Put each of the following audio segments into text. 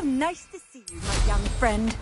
Nice to see you, my young friend.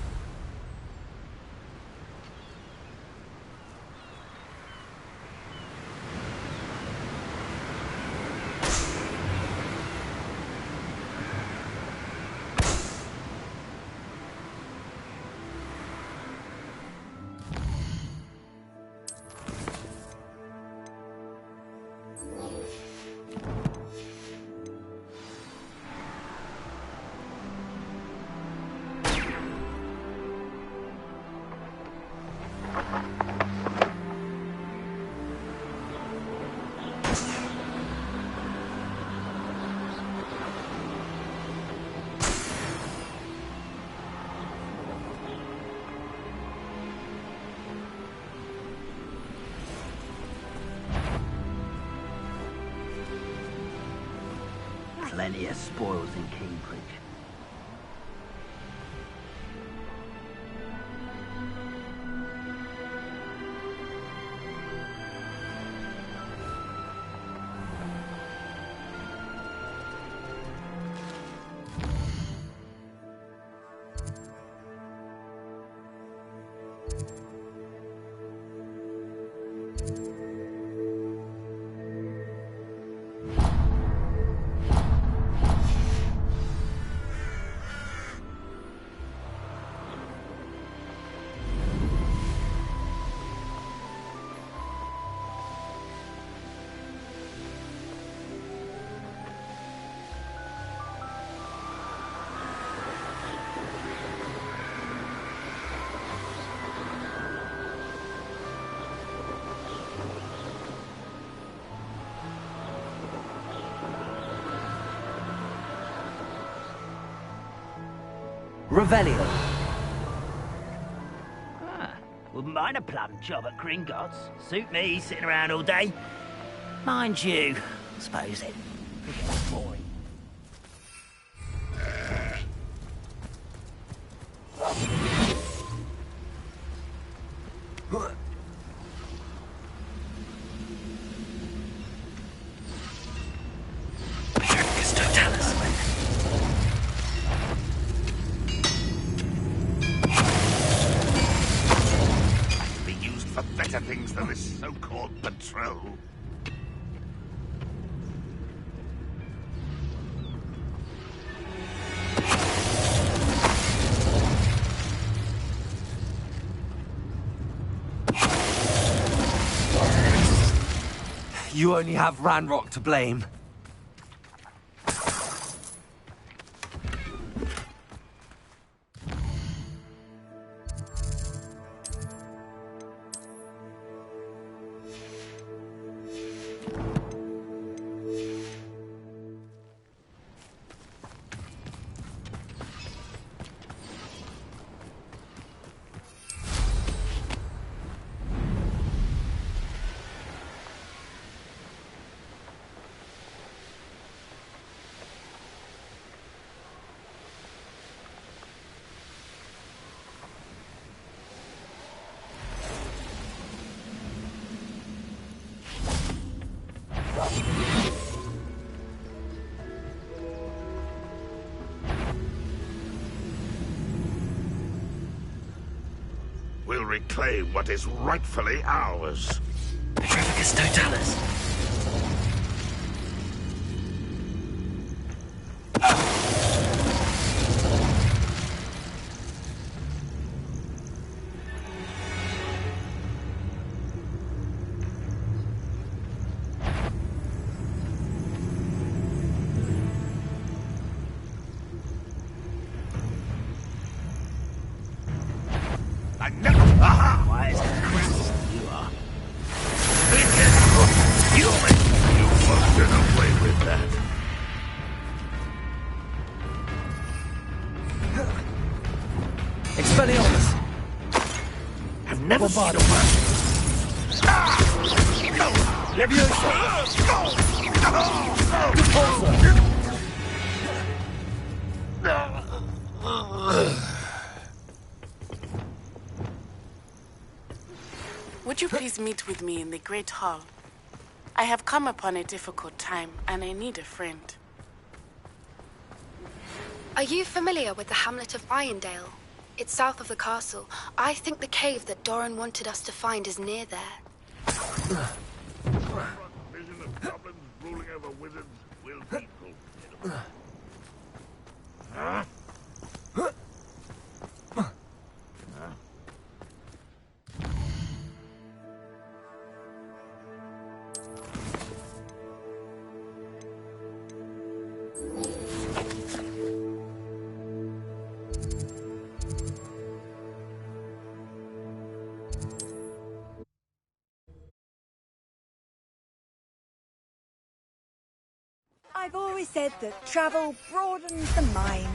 Plenty of spoils in Cambridge. Revelio. Wouldn't mind a plum job at Gringotts. Suit me, sitting around all day. Mind you, I suppose it. Boring. Things than this so-called patrol. You only have Ranrock to blame. We'll reclaim what is rightfully ours. Petrificus Totalis. Expelliarmus! I've never seen a Would you please meet with me in the Great Hall? I have come upon a difficult time, and I need a friend. Are you familiar with the hamlet of Irondale? It's south of the castle. I think the cave that Doran wanted us to find is near there. Vision of goblins ruling over wizards will be fulfilled. Huh? I've always said that travel broadens the mind.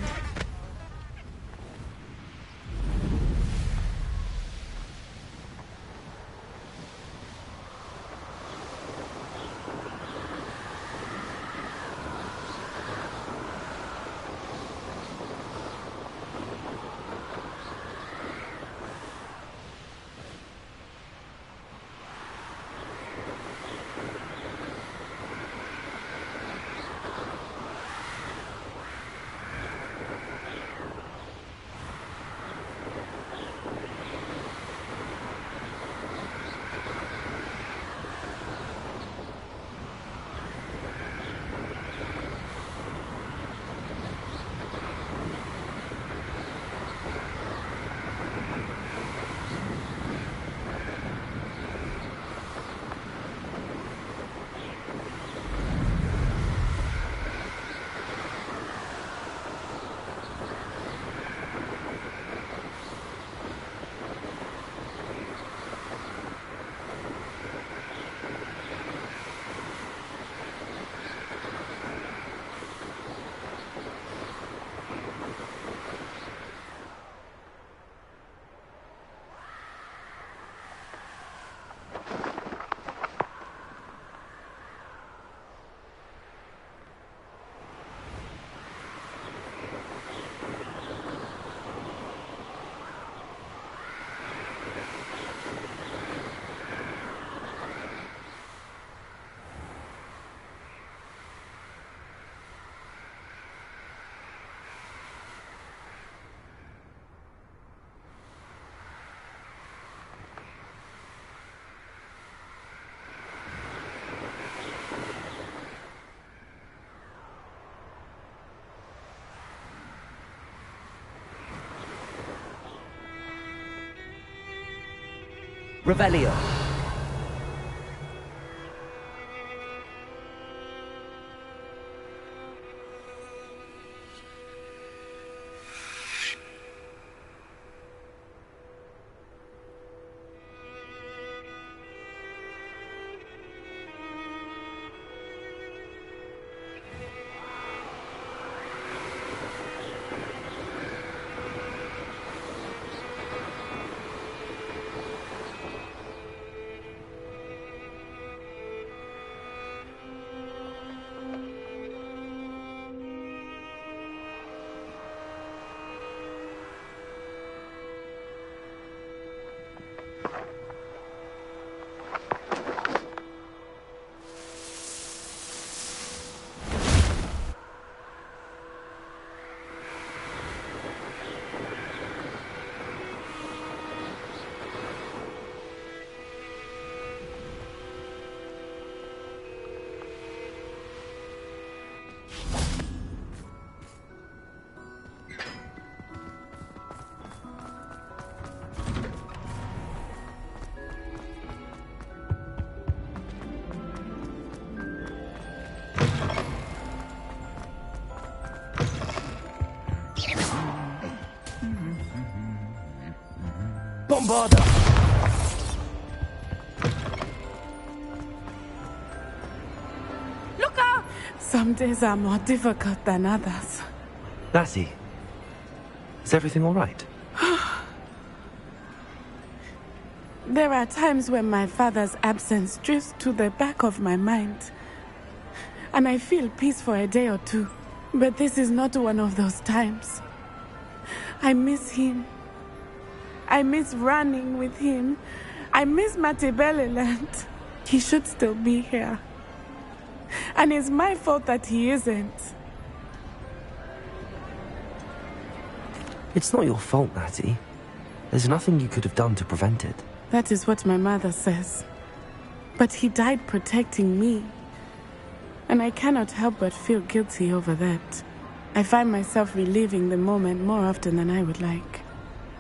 Revelio. Bombarda! Look out! Some days are more difficult than others. Lassie, is everything all right? There are times when my father's absence drifts to the back of my mind, and I feel peace for a day or two. But this is not one of those times. I miss him. I miss running with him. I miss Matebeleland. He should still be here. And it's my fault that he isn't. It's not your fault, Natty. There's nothing you could have done to prevent it. That is what my mother says. But he died protecting me. And I cannot help but feel guilty over that. I find myself reliving the moment more often than I would like.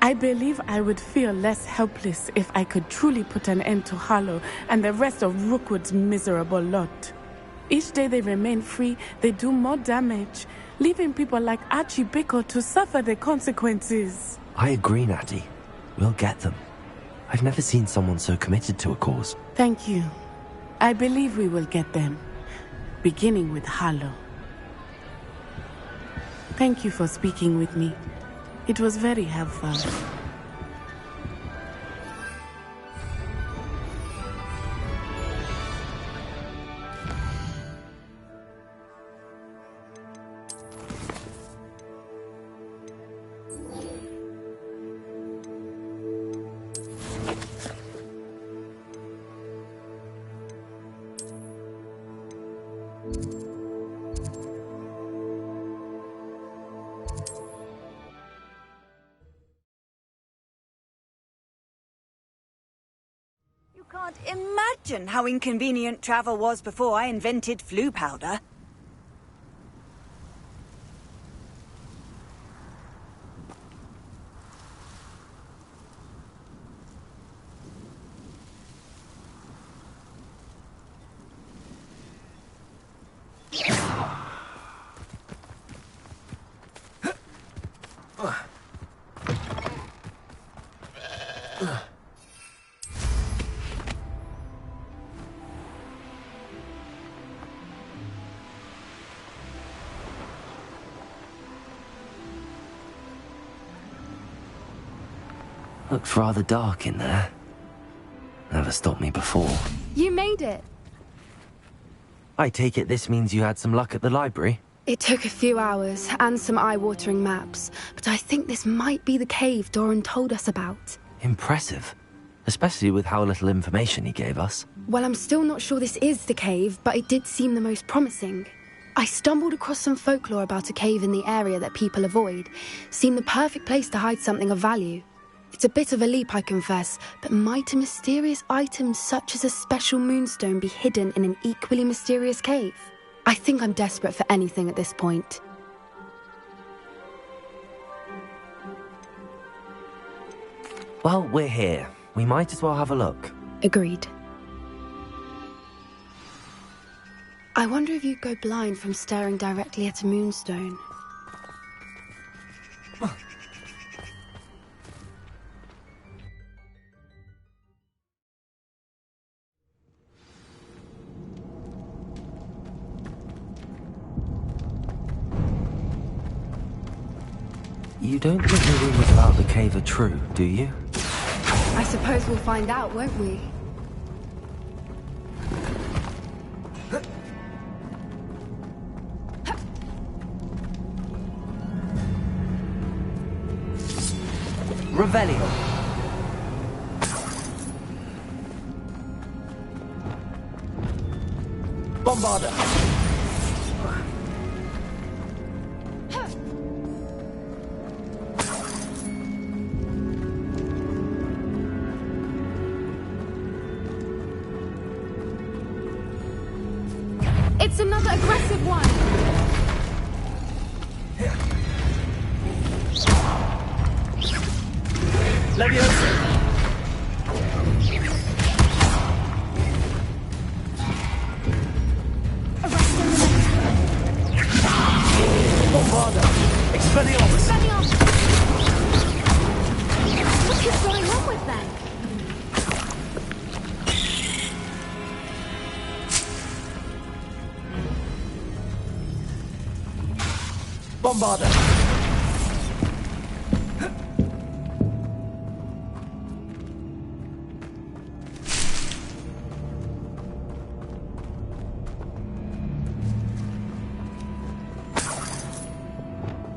I believe I would feel less helpless if I could truly put an end to Harlow and the rest of Rookwood's miserable lot. Each day they remain free, they do more damage, leaving people like Archie Bickle to suffer the consequences. I agree, Natty. We'll get them. I've never seen someone so committed to a cause. Thank you. I believe we will get them, beginning with Harlow. Thank you for speaking with me. It was very helpful. Can't imagine how inconvenient travel was before I invented flu powder. Looked rather dark in there. Never stopped me before. You made it. I take it this means you had some luck at the library? It took a few hours and some eye-watering maps, but I think this might be the cave Doran told us about. Impressive. Especially with how little information he gave us. Well, I'm still not sure this is the cave, but it did seem the most promising. I stumbled across some folklore about a cave in the area that people avoid. Seemed the perfect place to hide something of value. It's a bit of a leap, I confess, but might a mysterious item such as a special moonstone be hidden in an equally mysterious cave? I think I'm desperate for anything at this point. Well, we're here. We might as well have a look. Agreed. I wonder if you'd go blind from staring directly at a moonstone. You don't think the rumors about the cave are true, do you? I suppose we'll find out, won't we? Revelio. Bombarda. It's another aggressive one! Leviosa! Bombarda! Expelliarmus! What is going on with them? Bombarda!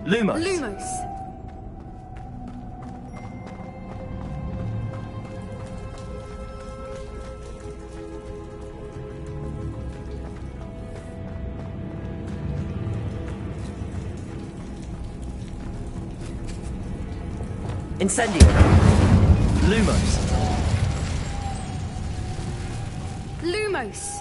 Lumos! Lumos! Incendio. Lumos. Lumos!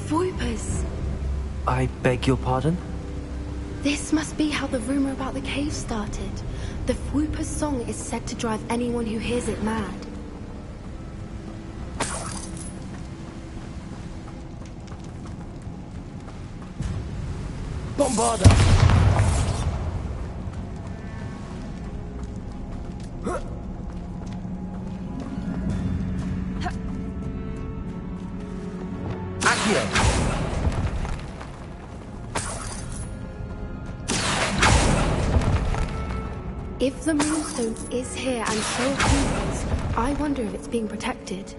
Voipers! I beg your pardon? This must be how the rumor about the cave started. The Fwooper's song is said to drive anyone who hears it mad. Bombarda! Accio! If the Moonstone is here and so are Fwoopers, I wonder if it's being protected.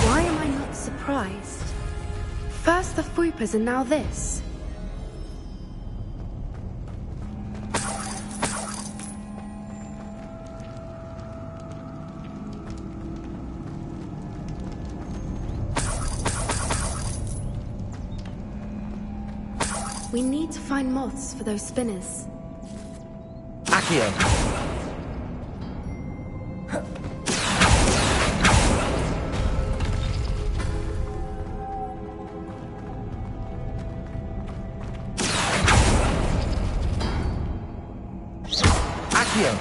Why am I not surprised? First the Fwoopers and now this. We need to find moths for those spinners. Accio! Accio!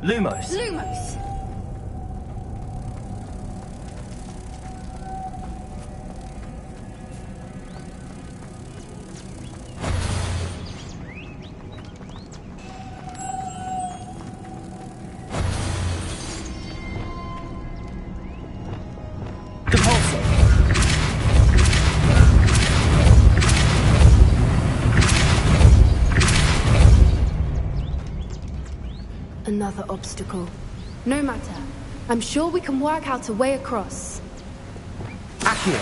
Lumos! Lumos! Another obstacle. No matter. I'm sure we can work out a way across. Accio!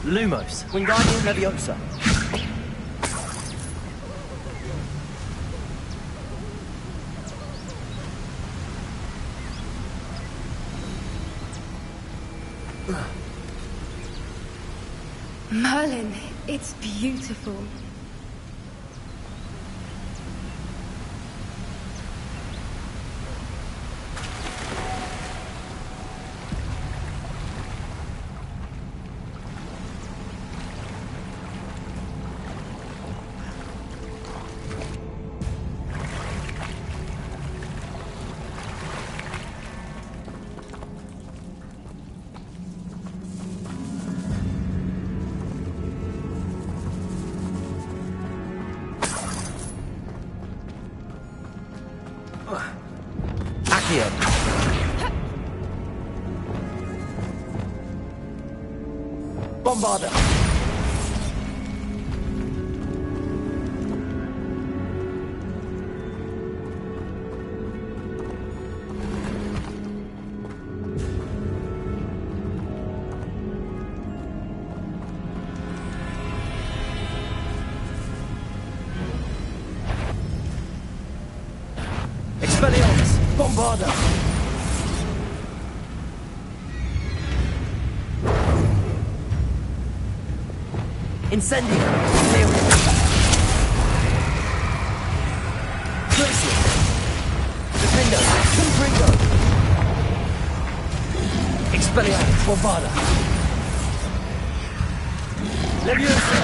Lumos! Wingardium Leviosa! Merlin, it's beautiful. Accio! Bombarda! Bombarda! Incendio! Nail it! Glacier! Defendo! Confringo! Expelliarmus! Bombarda! Leviosa!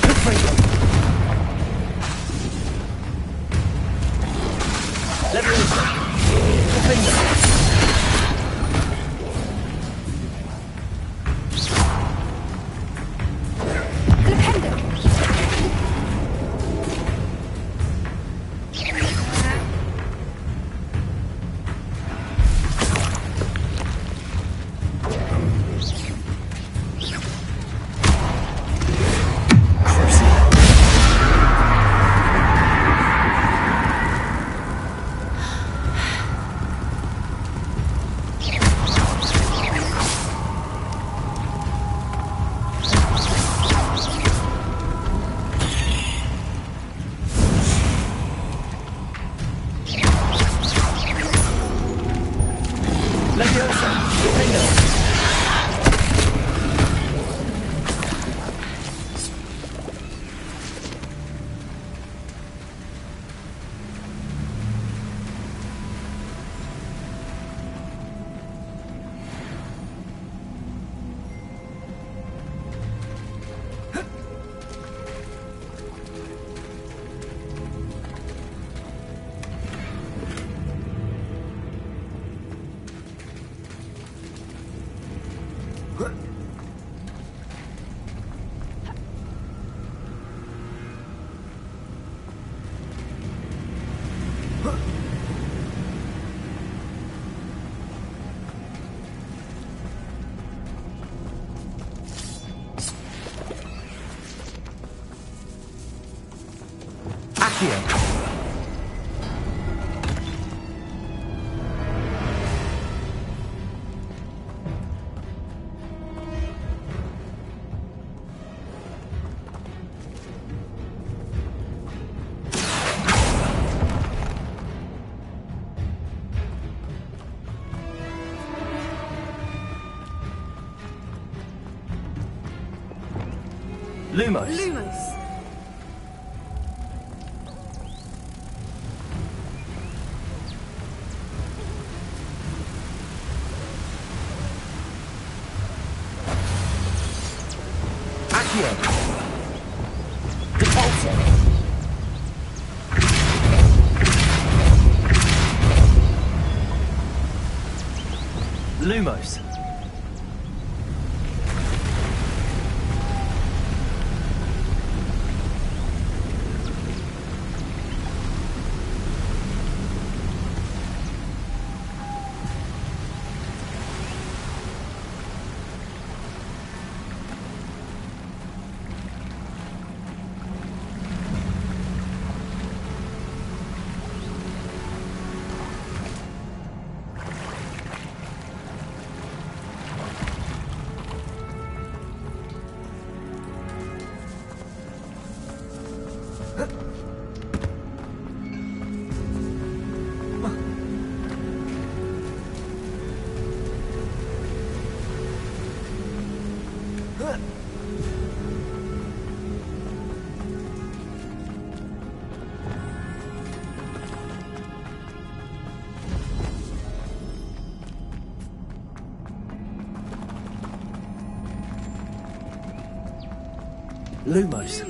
Confringo! Leviosa! Defendo! Lumos. Lumos. Accio. Depulso. Lumos. Lumos.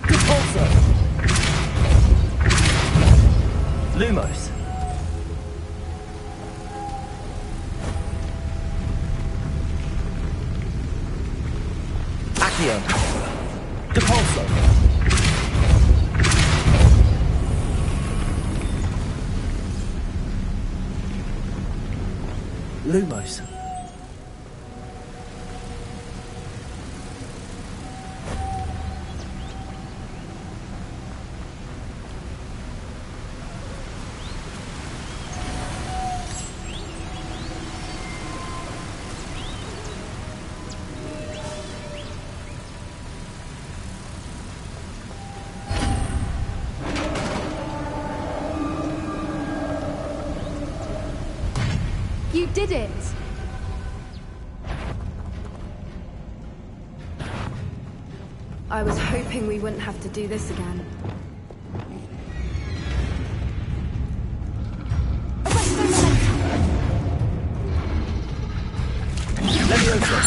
Depulso. Lumos. Accio. Depulso. Lumos. You did it! I was hoping we wouldn't have to do this again. Leviosa!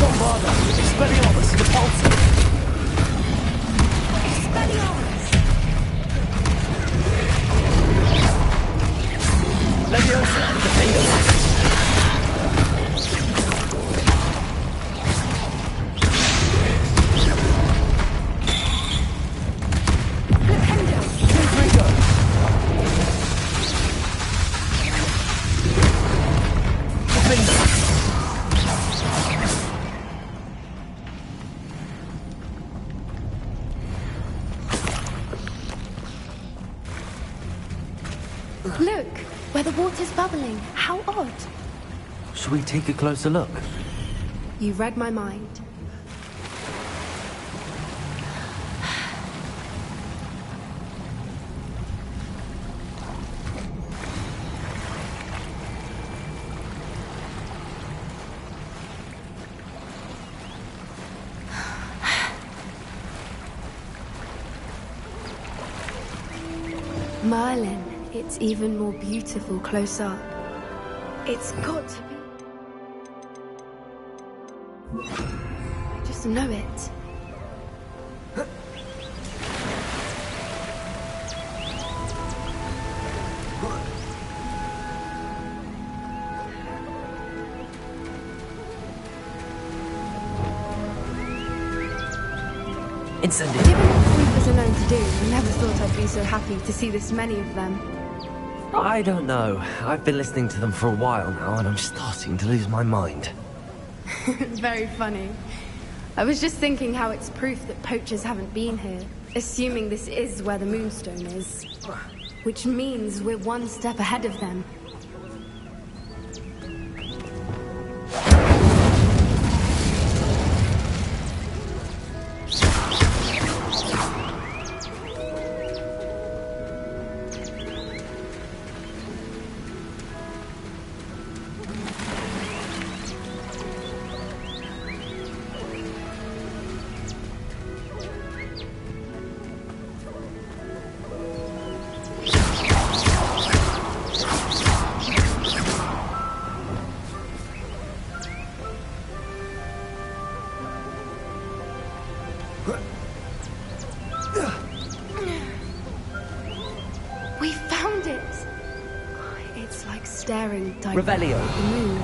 Bombarda! Expelliarmus! Repulsor! Leviosa! Defender! Look, where the water's bubbling. How odd. Should we take a closer look? You read my mind. Merlin, it's even more beautiful close up. It's got to be. I just know it. Incendiary. Given what creepers are known to do, I never thought I'd be so happy to see this many of them. I don't know. I've been listening to them for a while now, and I'm starting to lose my mind. Very funny. I was just thinking how it's proof that poachers haven't been here, assuming this is where the Moonstone is. Which means we're one step ahead of them. We found it! It's like staring directly Revelio. at the moon.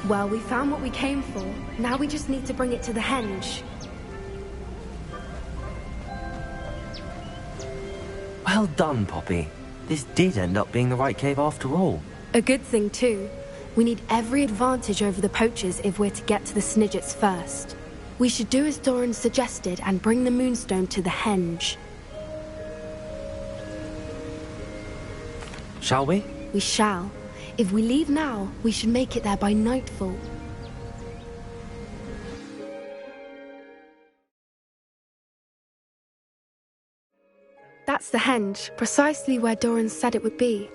Well, we found what we came for. Now we just need to bring it to the henge. Well done, Poppy. This did end up being the right cave after all. A good thing, too. We need every advantage over the poachers if we're to get to the Snidgets first. We should do as Doran suggested and bring the Moonstone to the henge. Shall we? We shall. If we leave now, we should make it there by nightfall. That's the henge, precisely where Doran said it would be.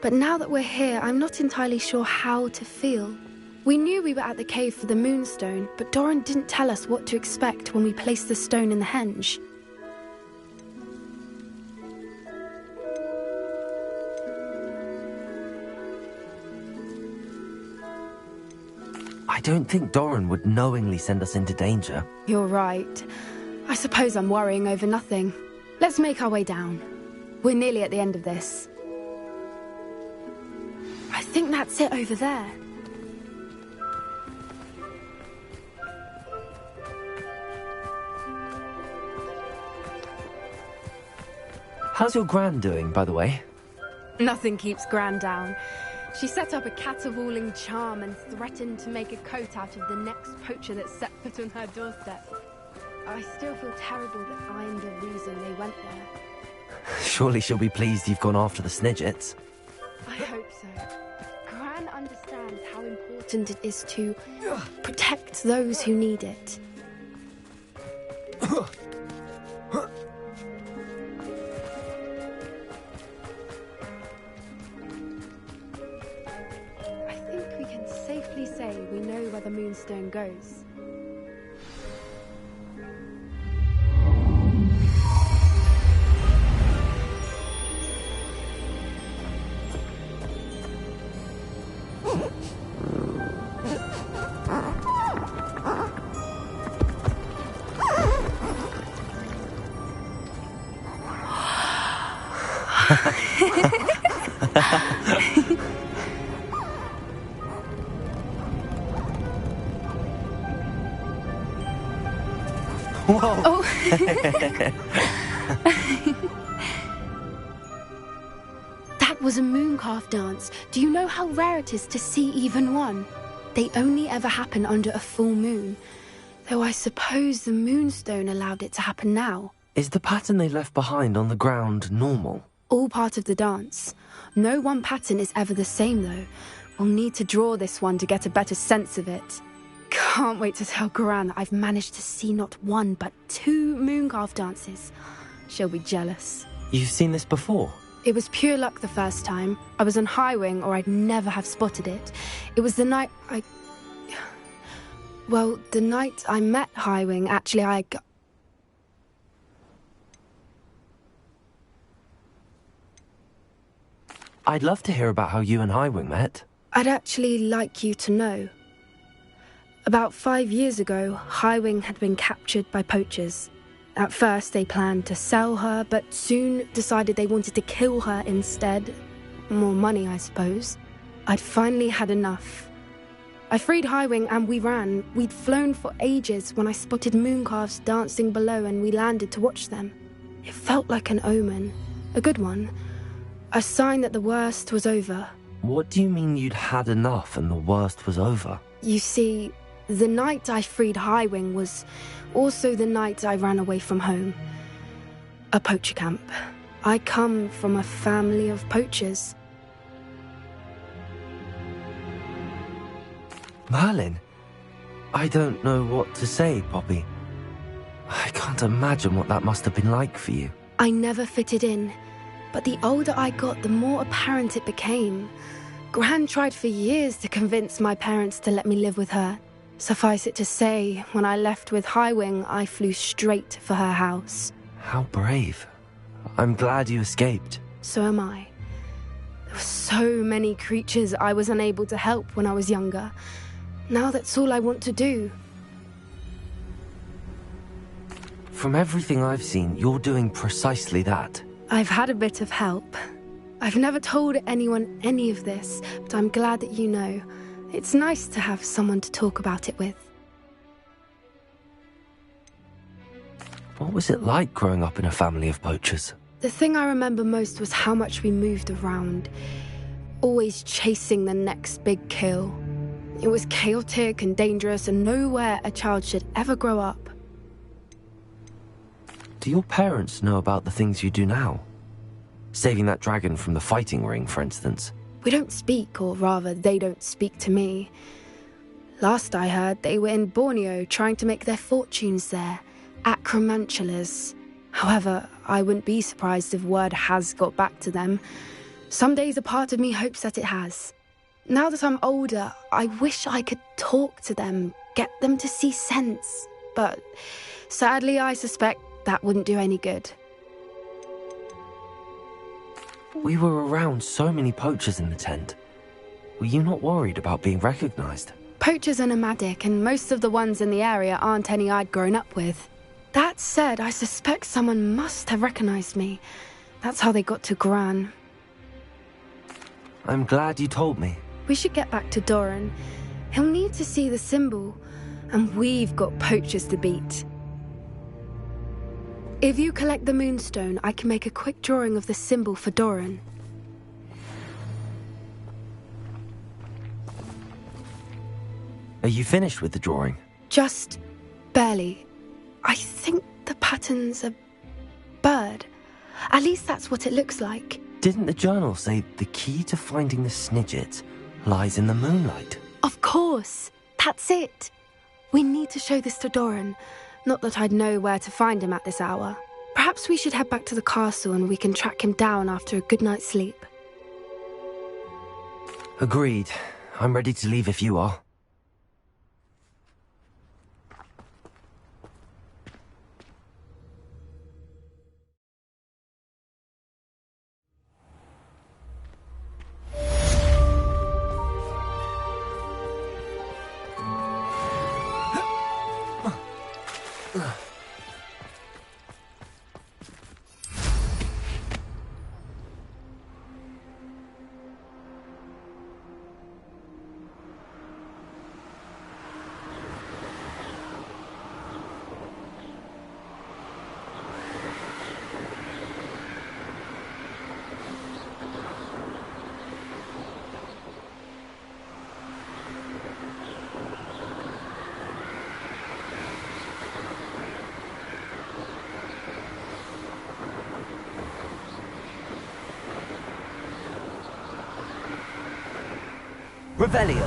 But now that we're here, I'm not entirely sure how to feel. We knew we were at the cave for the Moonstone, but Doran didn't tell us what to expect when we placed the stone in the henge. I don't think Doran would knowingly send us into danger. You're right. I suppose I'm worrying over nothing. Let's make our way down. We're nearly at the end of this. I think that's it over there. How's your Gran doing, by the way? Nothing keeps Gran down. She set up a caterwauling charm and threatened to make a coat out of the next poacher that set foot on her doorstep. I still feel terrible that I'm the reason they went there. Surely she'll be pleased you've gone after the Snidgets. I hope so. Gran understands how important it is to protect those who need it. the moonstone goes. Whoa! Oh. That was a mooncalf dance. Do you know how rare it is to see even one? They only ever happen under a full moon. Though I suppose the moonstone allowed it to happen now. Is the pattern they left behind on the ground normal? All part of the dance. No one pattern is ever the same, though. We'll need to draw this one to get a better sense of it. Can't wait to tell Gran that I've managed to see not one, but 2 mooncalf dances. She'll be jealous. You've seen this before? It was pure luck the first time. I was on Highwing, or I'd never have spotted it. It was the night Well, the night I met Highwing, actually, I'd love to hear about how you and Highwing met. I'd actually like you to know. About 5 years ago, Highwing had been captured by poachers. At first, they planned to sell her, but soon decided they wanted to kill her instead. More money, I suppose. I'd finally had enough. I freed Highwing and we ran. We'd flown for ages when I spotted mooncalves dancing below and we landed to watch them. It felt like an omen. A good one. A sign that the worst was over. What do you mean you'd had enough and the worst was over? You see, the night I freed Highwing was also the night I ran away from home. A poacher camp. I come from a family of poachers. Merlin? I don't know what to say, Poppy. I can't imagine what that must have been like for you. I never fitted in, but the older I got, the more apparent it became. Gran tried for years to convince my parents to let me live with her. Suffice it to say, when I left with Highwing, I flew straight for her house. How brave. I'm glad you escaped. So am I. There were so many creatures I was unable to help when I was younger. Now that's all I want to do. From everything I've seen, you're doing precisely that. I've had a bit of help. I've never told anyone any of this, but I'm glad that you know. It's nice to have someone to talk about it with. What was it like growing up in a family of poachers? The thing I remember most was how much we moved around, always chasing the next big kill. It was chaotic and dangerous and nowhere a child should ever grow up. Do your parents know about the things you do now? Saving that dragon from the fighting ring, for instance. We don't speak, or rather, they don't speak to me. Last I heard, they were in Borneo trying to make their fortunes there, acromantulas. However, I wouldn't be surprised if word has got back to them. Some days a part of me hopes that it has. Now that I'm older, I wish I could talk to them, get them to see sense. But sadly, I suspect that wouldn't do any good. We were around so many poachers in the tent. Were you not worried about being recognized? Poachers are nomadic, and most of the ones in the area aren't any I'd grown up with. That said, I suspect someone must have recognized me. That's how they got to Gran. I'm glad you told me. We should get back to Doran. He'll need to see the symbol, and we've got poachers to beat. If you collect the moonstone, I can make a quick drawing of the symbol for Doran. Are you finished with the drawing? Just barely. I think the pattern's a bird. At least that's what it looks like. Didn't the journal say the key to finding the Snidget lies in the moonlight? Of course. That's it. We need to show this to Doran. Not that I'd know where to find him at this hour. Perhaps we should head back to the castle and we can track him down after a good night's sleep. Agreed. I'm ready to leave if you are. Revelio.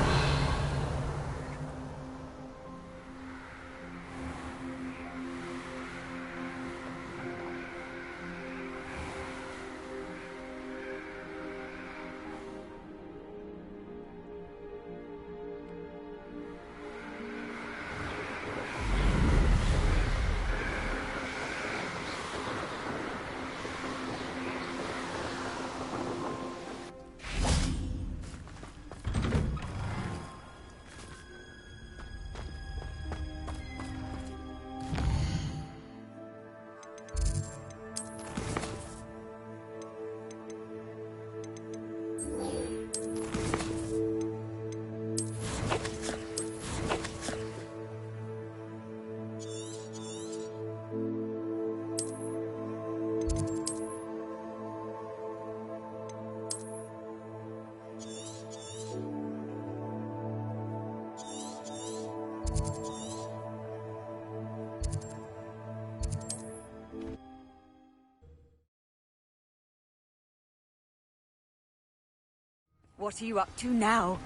What are you up to now?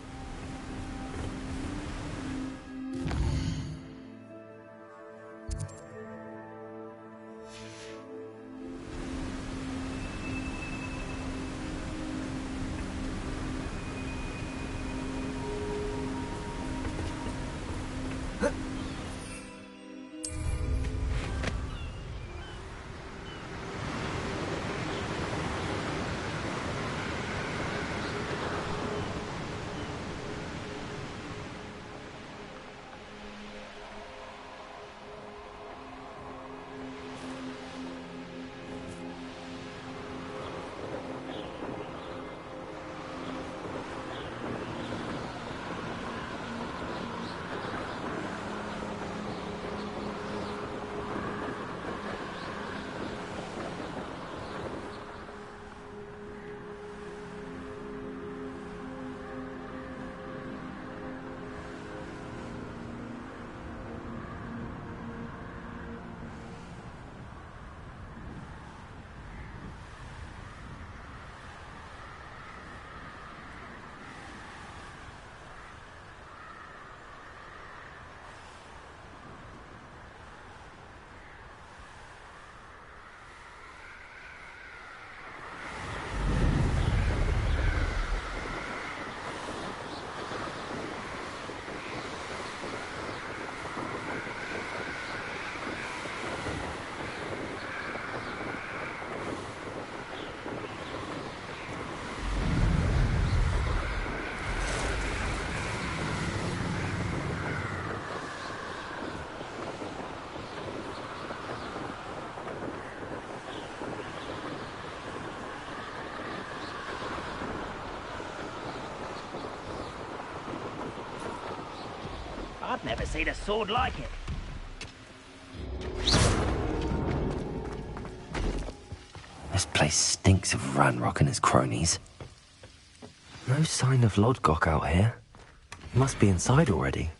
I've never seen a sword like it. This place stinks of Ranrock and his cronies. No sign of Lodgok out here. He must be inside already.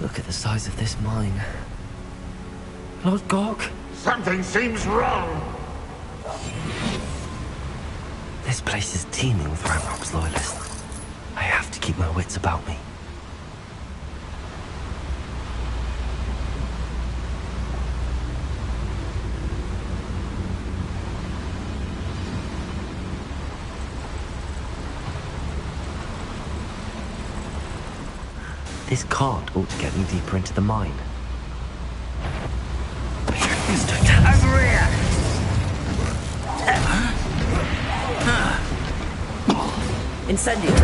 Look at the size of this mine. Lodgok! Something seems wrong. This place is teeming with Ranrock's loyalists. I have to keep my wits about me. This cart ought to get me deeper into the mine. Over here! Incendio.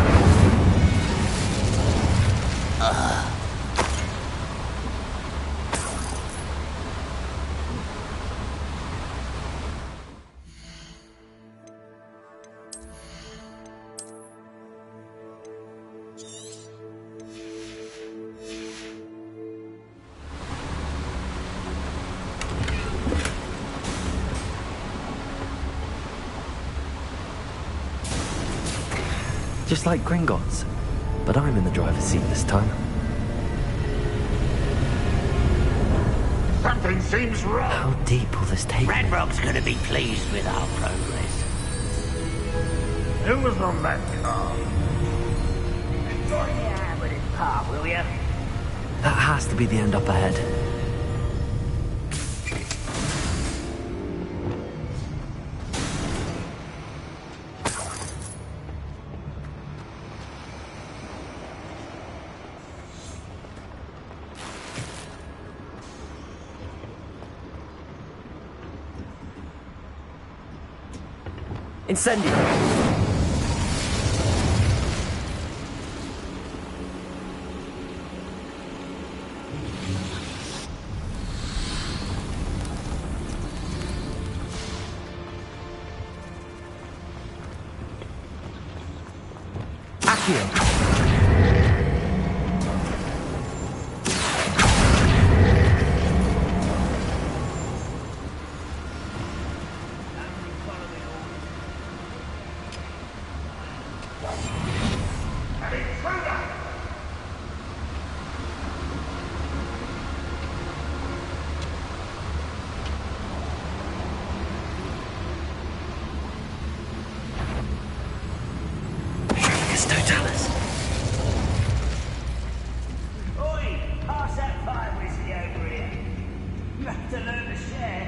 Just like Gringotts. but I'm in the driver's seat this time. Something seems wrong. How deep will this take me? Ranrock's gonna be pleased with our progress. Who was on that car? Enjoy the air with his part, will ya? That has to be the end up ahead. Incendio! Accio! Totalis. Oi! Pass that fire whiskey over here. You have to learn to share.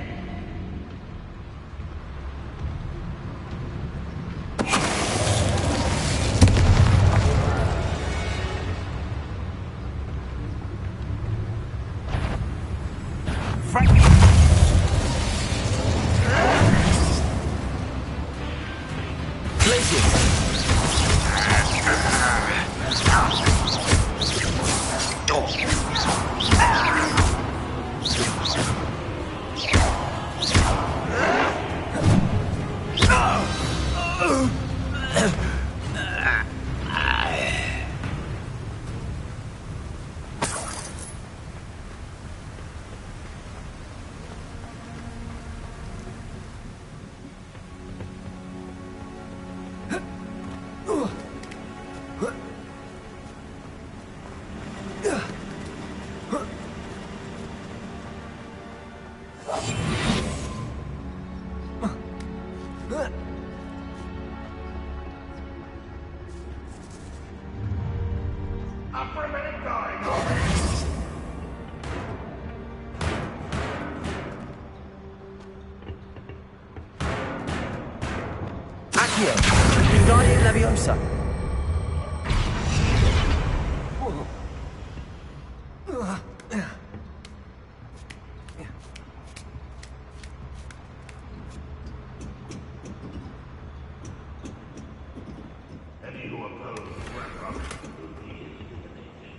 Accio! Wingardium Leviosa! Any who oppose Ranrock will be eliminated.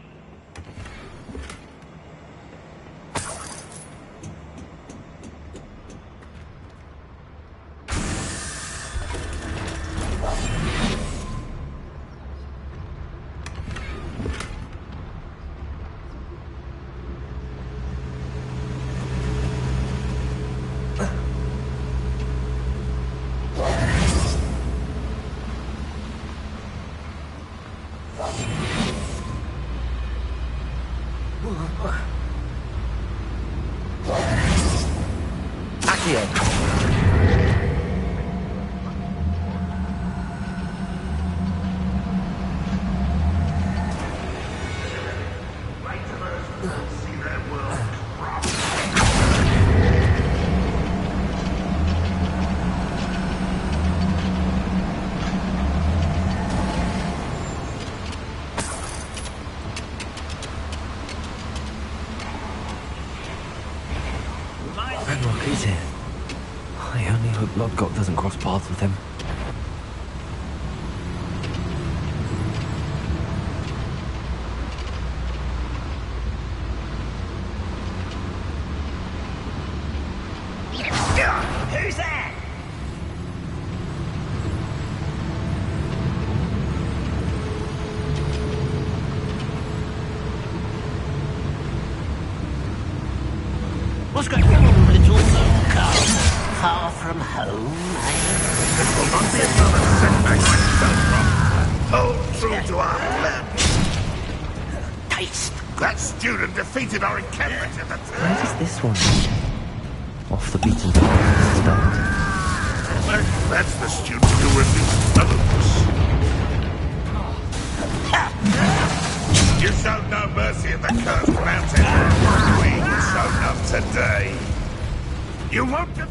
Accio! See their world corrupt. Ranrock is here. I only hope Lodgok doesn't cross paths with him. Who's that? What's going on, little car? Far from home, This will not be another setback like Belfrost. Hold true to our plan. taste. That student defeated our encampment at the Where does this one lead? Off the beaten path, I suspect. That's the student who released others. You showed no mercy at the cursed mountain. We show none today. You won't defeat...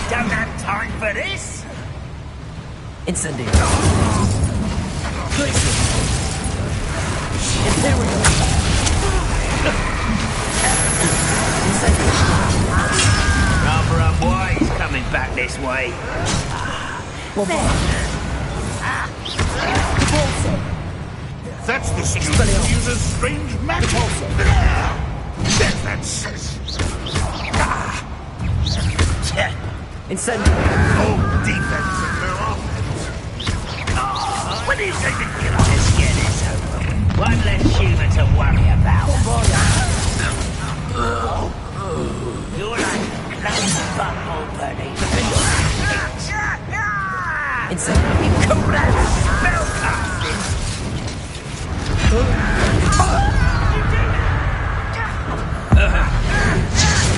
Don't have time for this. Incendio. Place it. Imperial. Incendio. Rather unwise coming back this way. That's the student who uses strange magic. There's that sis. Incendio. Oh, defense and their offense. When do you think we can just get this over with? One less human to worry about. You're like close butthole bunny. Incendio. You call that spellcasting?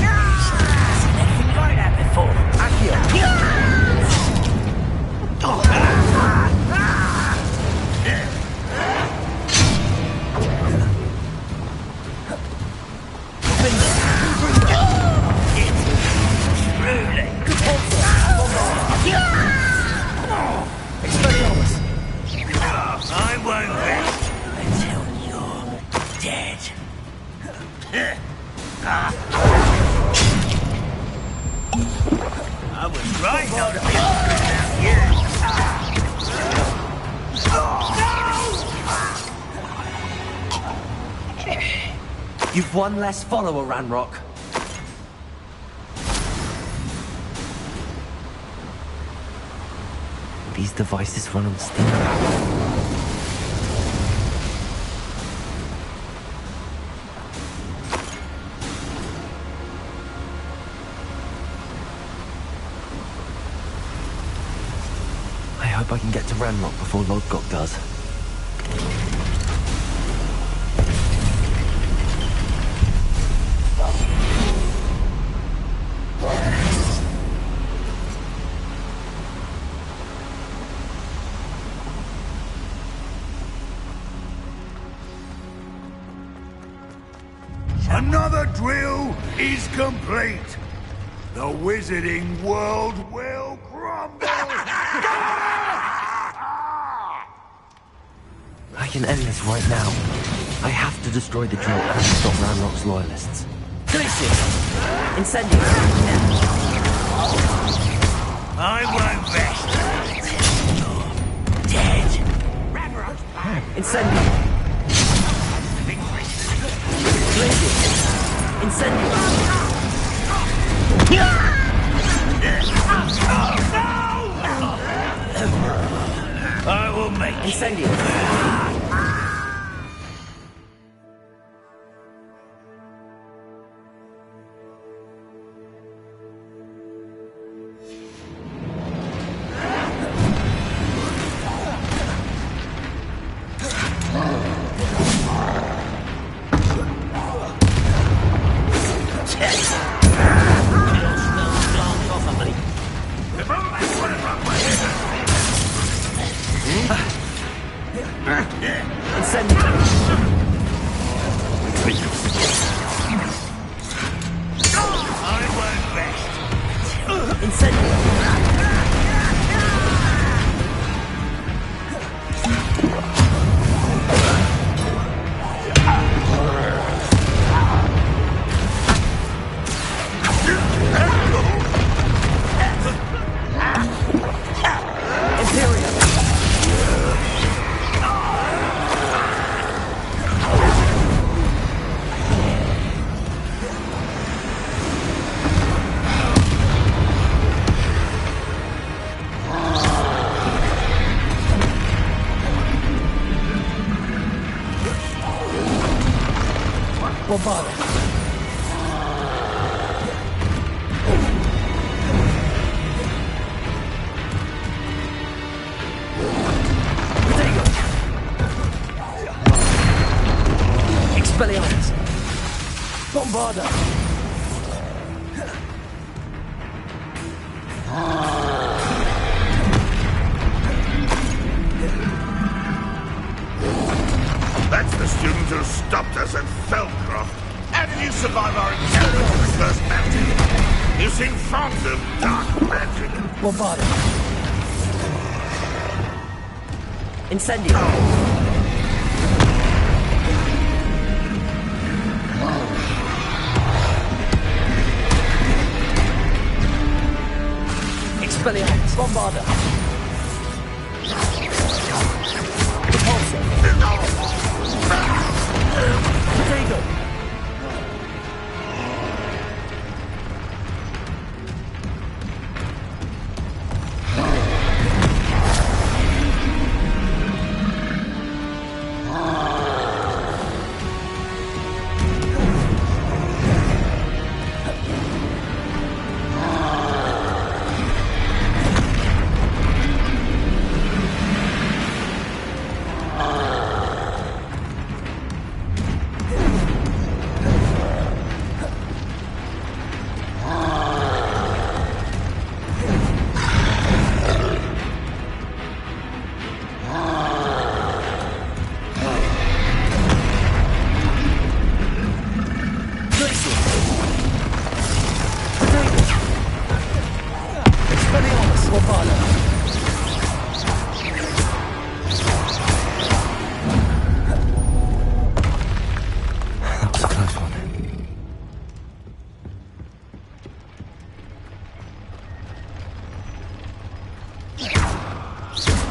Never tried that before. I won't rest until you're dead. I was right not to be worried about you. You've one less follower, Ranrock. These devices run on steam. I hope I can get to Ranrock before Lodgok does. Another drill is complete. The wizarding world will crumble. I can end this right now. I have to destroy the drill and stop Ranrock's loyalists. Glacier! Incendio! I won't rest until you're dead. Incendio! Glacier! Incendio! I will make it. Incendio! bother. Expelliarmus! Bombarda! That's the student who stopped us at Feldcroft. How did you survive our encounter with the Cursed Mountain? You seem fond of dark magic. Bombarda! Incendio! Expelliarmus! Bombarda! Repulsor! Potato!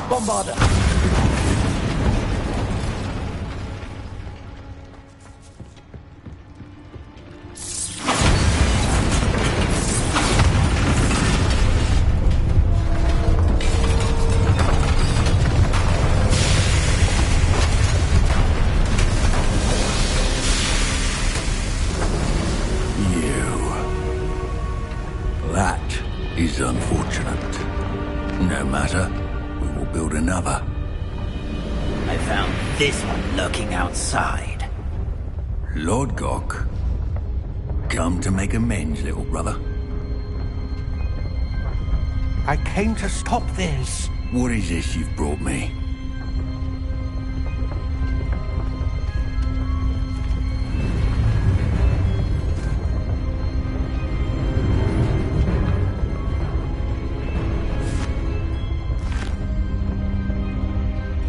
Bombarda! That is unfortunate. No matter. We will build another. I found this one lurking outside. Lord Gok, come to make amends, little brother. I came to stop this. What is this you've brought me?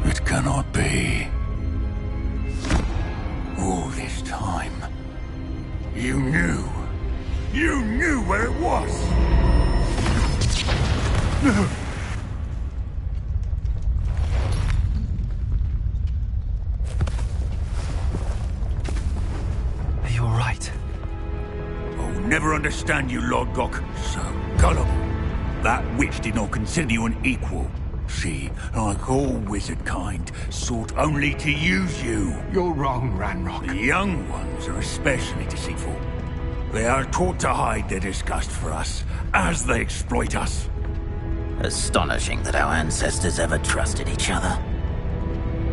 It cannot be. All this time, You knew. You knew where it was. Are you alright? I'll never understand you, Lord Gok. So gullible. That witch did not consider you an equal. She, like all wizard kind, sought only to use you. You're wrong, Ranrock. The young ones are especially deceitful. They are taught to hide their disgust for us, as they exploit us. Astonishing that our ancestors ever trusted each other.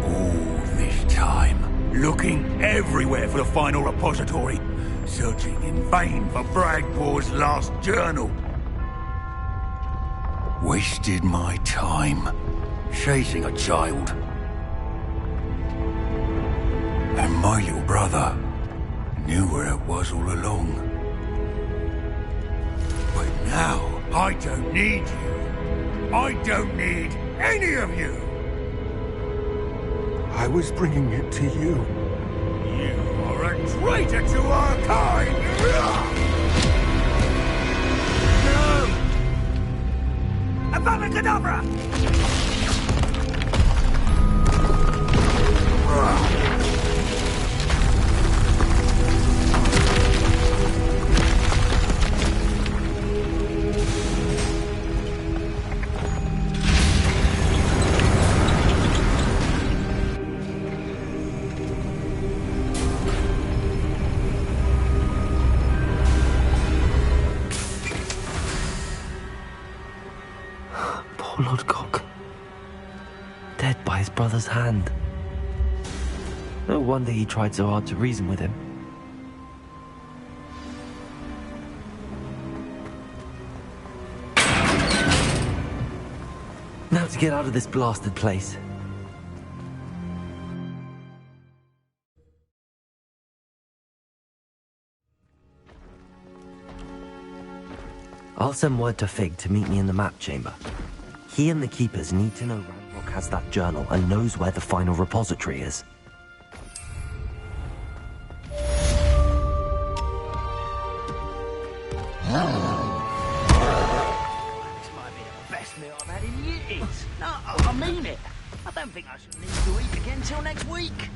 All this time, looking everywhere for the final repository, searching in vain for Bragbor's last journal. Wasted my time, chasing a child. And my little brother knew where it was all along. But now, I don't need you. I don't need any of you. I was bringing it to you. You are a traitor to our kind! No! Abamacadabra! Poor Lodgok. Dead by his brother's hand. No wonder he tried so hard to reason with him. Now to get out of this blasted place. I'll send word to Fig to meet me in the map chamber. He and the Keepers need to know Ranrock has that journal and knows where the final repository is. This might be the best meal I've had in years. No, I mean it. I don't think I should need to eat again till next week.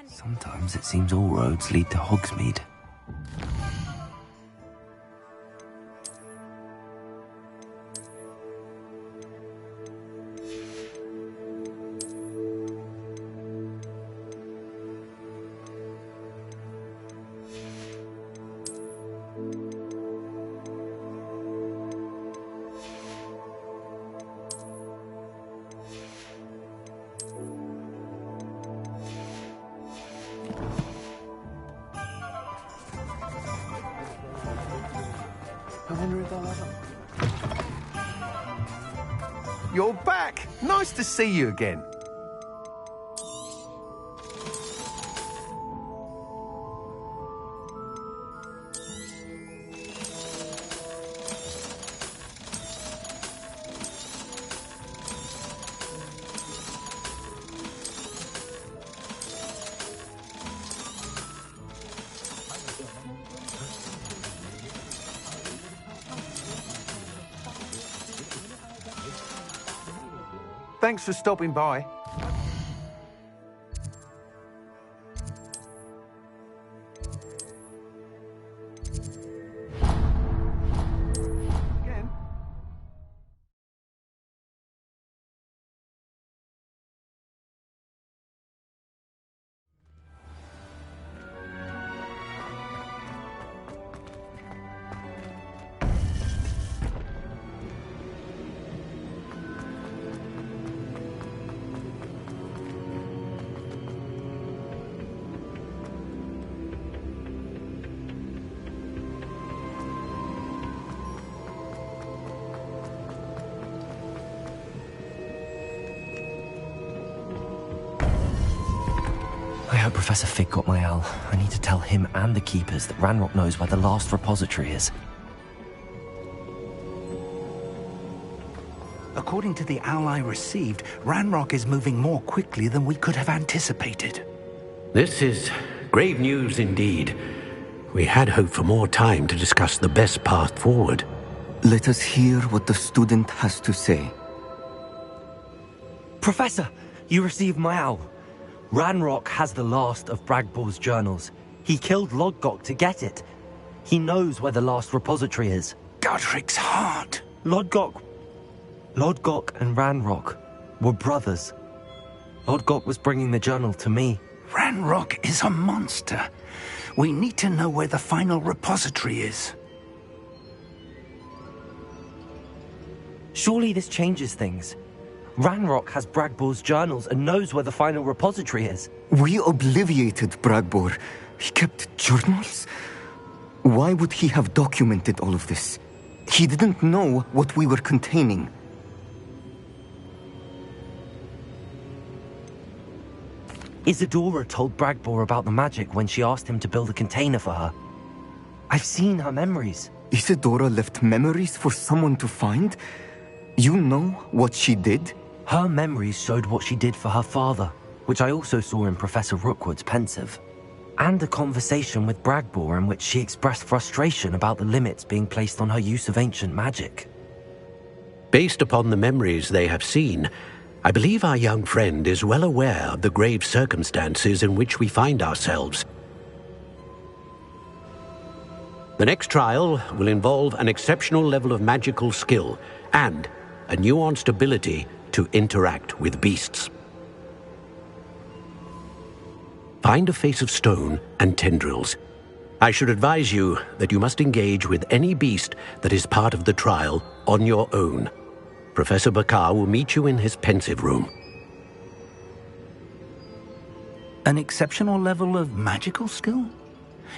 Sometimes it seems all roads lead to Hogsmeade. You're back! Nice to see you again. Thanks for stopping by. Again? I hope Professor Fig got my owl. I need to tell him and the Keepers that Ranrock knows where the last repository is. According to the owl I received, Ranrock is moving more quickly than we could have anticipated. This is grave news indeed. We had hoped for more time to discuss the best path forward. Let us hear what the student has to say. Professor, you received my owl. Ranrock has the last of Bragbor's journals. He killed Lodgok to get it. He knows where the last repository is. Godric's heart. Lodgok and Ranrock were brothers. Lodgok was bringing the journal to me. Ranrock is a monster. We need to know where the final repository is. Surely this changes things. Ranrock has Bragbor's journals and knows where the final repository is. We obliviated Bragbor. He kept journals? Why would he have documented all of this? He didn't know what we were containing. Isadora told Bragbor about the magic when she asked him to build a container for her. I've seen her memories. Isadora left memories for someone to find? You know what she did? Her memories showed what she did for her father, which I also saw in Professor Rookwood's pensive. And a conversation with Bragbor in which she expressed frustration about the limits being placed on her use of ancient magic. Based upon the memories they have seen, I believe our young friend is well aware of the grave circumstances in which we find ourselves. The next trial will involve an exceptional level of magical skill and a nuanced ability to interact with beasts. Find a face of stone and tendrils. I should advise you that you must engage with any beast that is part of the trial on your own. Professor Bakar will meet you in his pensive room. An exceptional level of magical skill?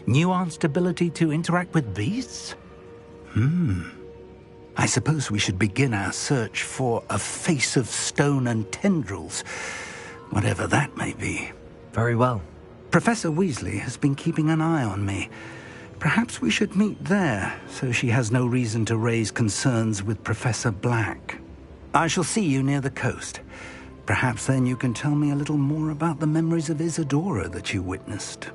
Nuanced ability to interact with beasts? I suppose we should begin our search for a face of stone and tendrils, whatever that may be. Very well. Professor Weasley has been keeping an eye on me. Perhaps we should meet there, so she has no reason to raise concerns with Professor Black. I shall see you near the coast. Perhaps then you can tell me a little more about the memories of Isadora that you witnessed.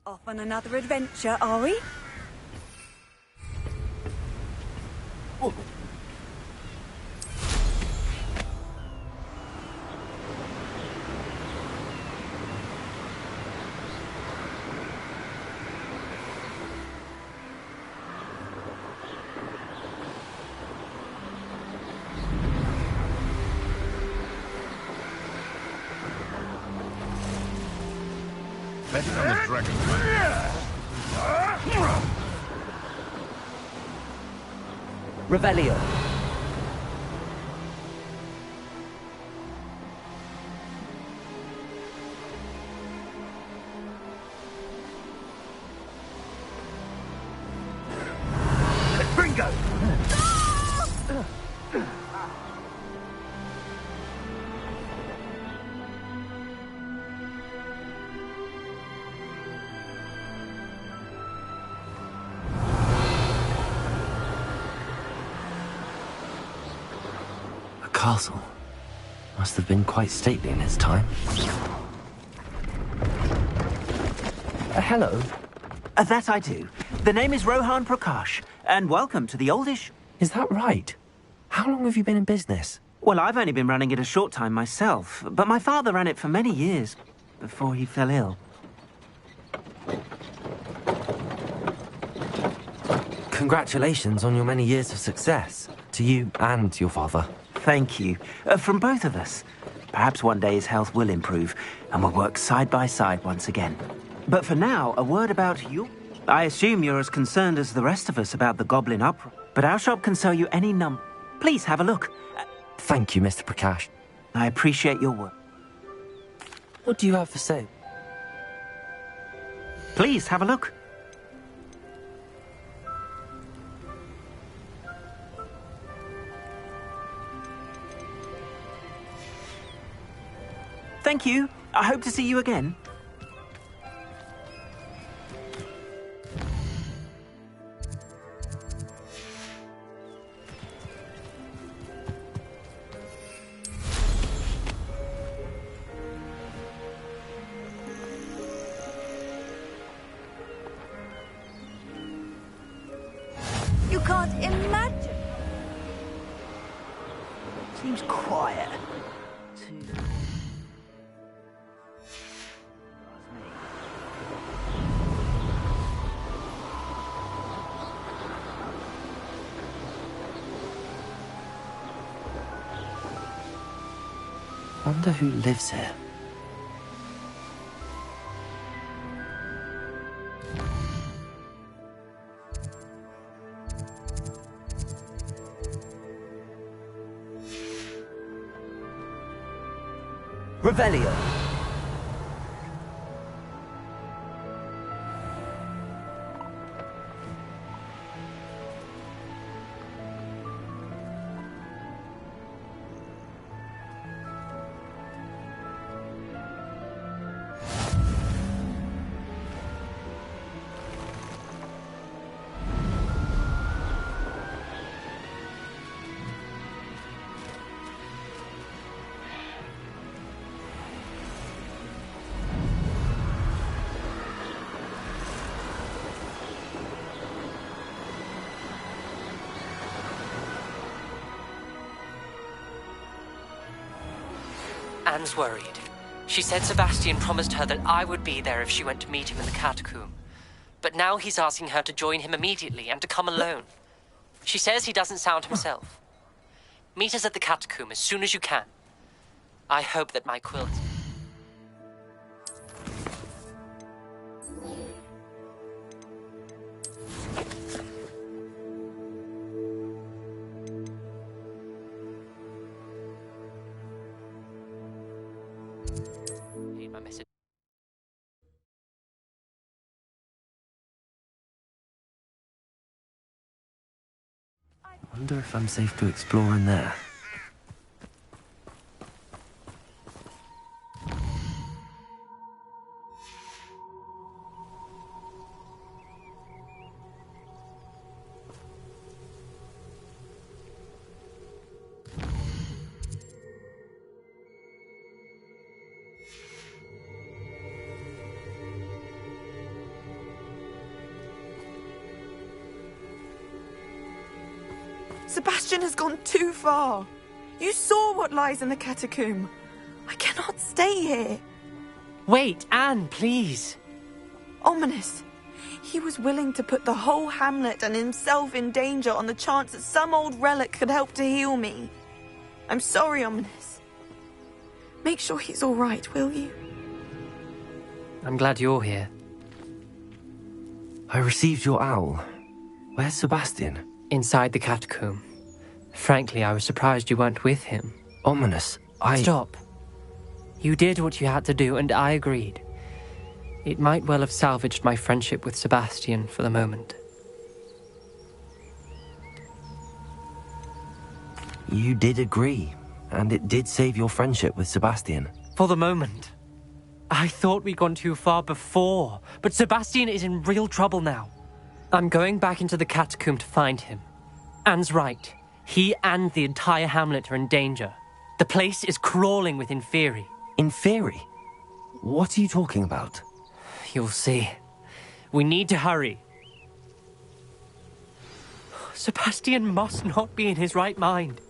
Off on another adventure, are we? Betting on the dragon. Revelio. Bingo! Castle. Must have been quite stately in its time. Hello. That I do. The name is Rohan Prakash, and welcome to the oldish... Is that right? How long have you been in business? Well, I've only been running it a short time myself, but my father ran it for many years before he fell ill. Congratulations on your many years of success, to you and your father. Thank you. From both of us. Perhaps one day his health will improve, and we'll work side by side once again. But for now, a word about you. I assume you're as concerned as the rest of us about the Goblin Uproar, but our shop can sell you any number. Please have a look. Thank you, Mr. Prakash. I appreciate your work. What do you have for sale? Please have a look. Thank you. I hope to see you again. You can't imagine. Seems quiet. Wonder who lives here. Revelio. Anne's worried. She said Sebastian promised her that I would be there if she went to meet him in the catacomb. But now he's asking her to join him immediately and to come alone. She says he doesn't sound himself. Meet us at the catacomb as soon as you can. I hope that my quilt... My message. Wonder if I'm safe to explore in there. Sebastian has gone too far. You saw what lies in the catacomb. I cannot stay here. Wait, Anne, please. Ominous. He was willing to put the whole hamlet and himself in danger on the chance that some old relic could help to heal me. I'm sorry, Ominous. Make sure he's all right, will you? I'm glad you're here. I received your owl. Where's Sebastian? Inside the catacomb. Frankly, I was surprised you weren't with him. Ominous, Stop. You did what you had to do, and I agreed. It might well have salvaged my friendship with Sebastian for the moment. You did agree, and it did save your friendship with Sebastian. For the moment. I thought we'd gone too far before, but Sebastian is in real trouble now. I'm going back into the catacomb to find him. Anne's right. He and the entire hamlet are in danger. The place is crawling with Inferi. Inferi? What are you talking about? You'll see. We need to hurry. Sebastian must not be in his right mind.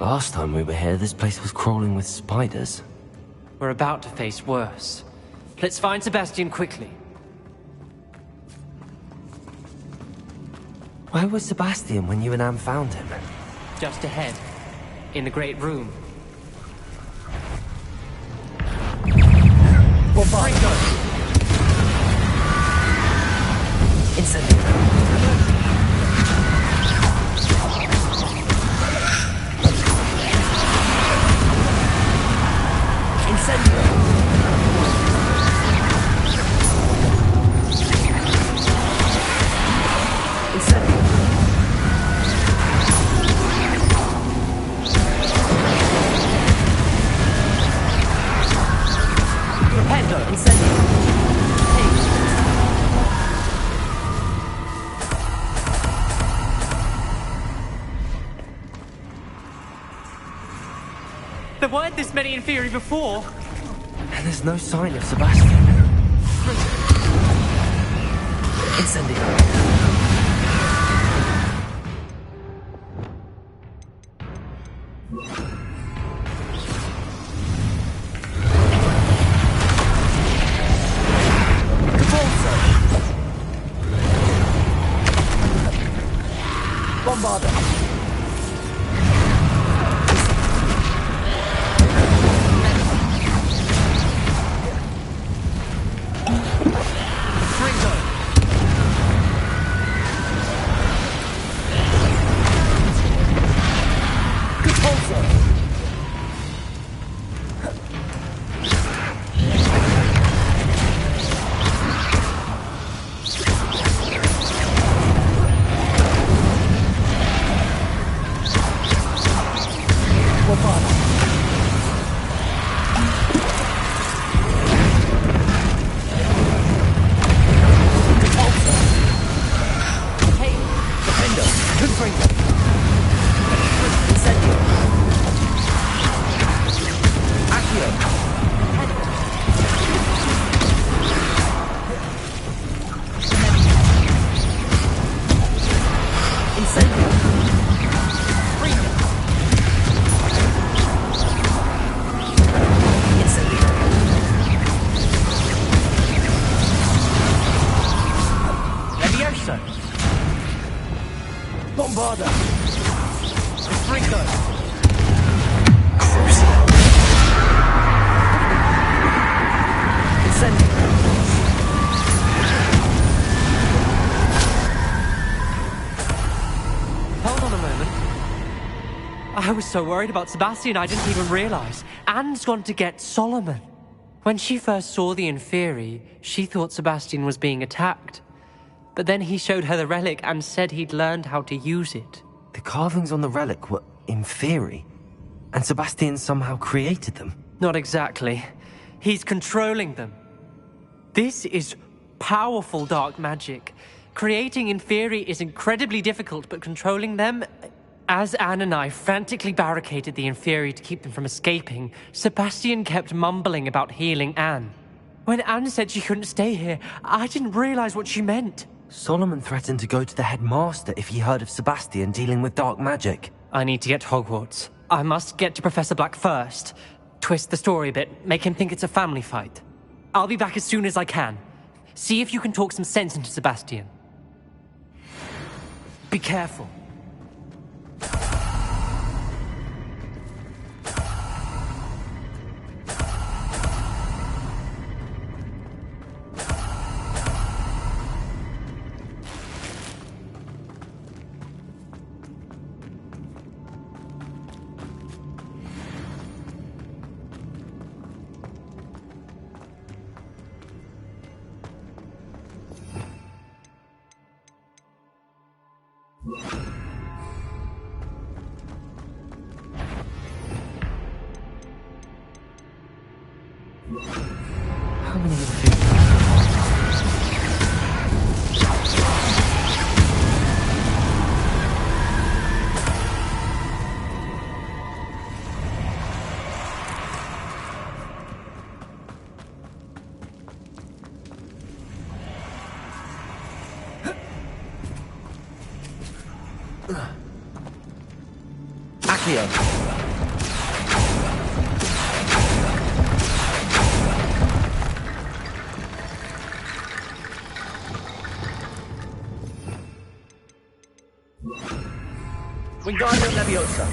Last time we were here, this place was crawling with spiders. We're about to face worse. Let's find Sebastian quickly. Where was Sebastian when you and Anne found him? Just ahead. In the great room. Incendiary. Prendo, incendio. There weren't this many in theory before. And there's no sign of Sebastian. Incendio. Bombarda. Bombarda! Fringo! Incendio! Hold on a moment. I was so worried about Sebastian I didn't even realize. Anne's gone to get Solomon. When she first saw the Inferi, she thought Sebastian was being attacked. But then he showed her the relic and said he'd learned how to use it. The carvings on the relic were Inferi, and Sebastian somehow created them. Not exactly. He's controlling them. This is powerful dark magic. Creating Inferi is incredibly difficult, but controlling them... As Anne and I frantically barricaded the Inferi to keep them from escaping, Sebastian kept mumbling about healing Anne. When Anne said she couldn't stay here, I didn't realize what she meant. Solomon threatened to go to the headmaster if he heard of Sebastian dealing with dark magic. I need to get to Hogwarts. I must get to Professor Black first. Twist the story a bit, make him think it's a family fight. I'll be back as soon as I can. See if you can talk some sense into Sebastian. Be careful. How many Accio. Wingardium Leviosa.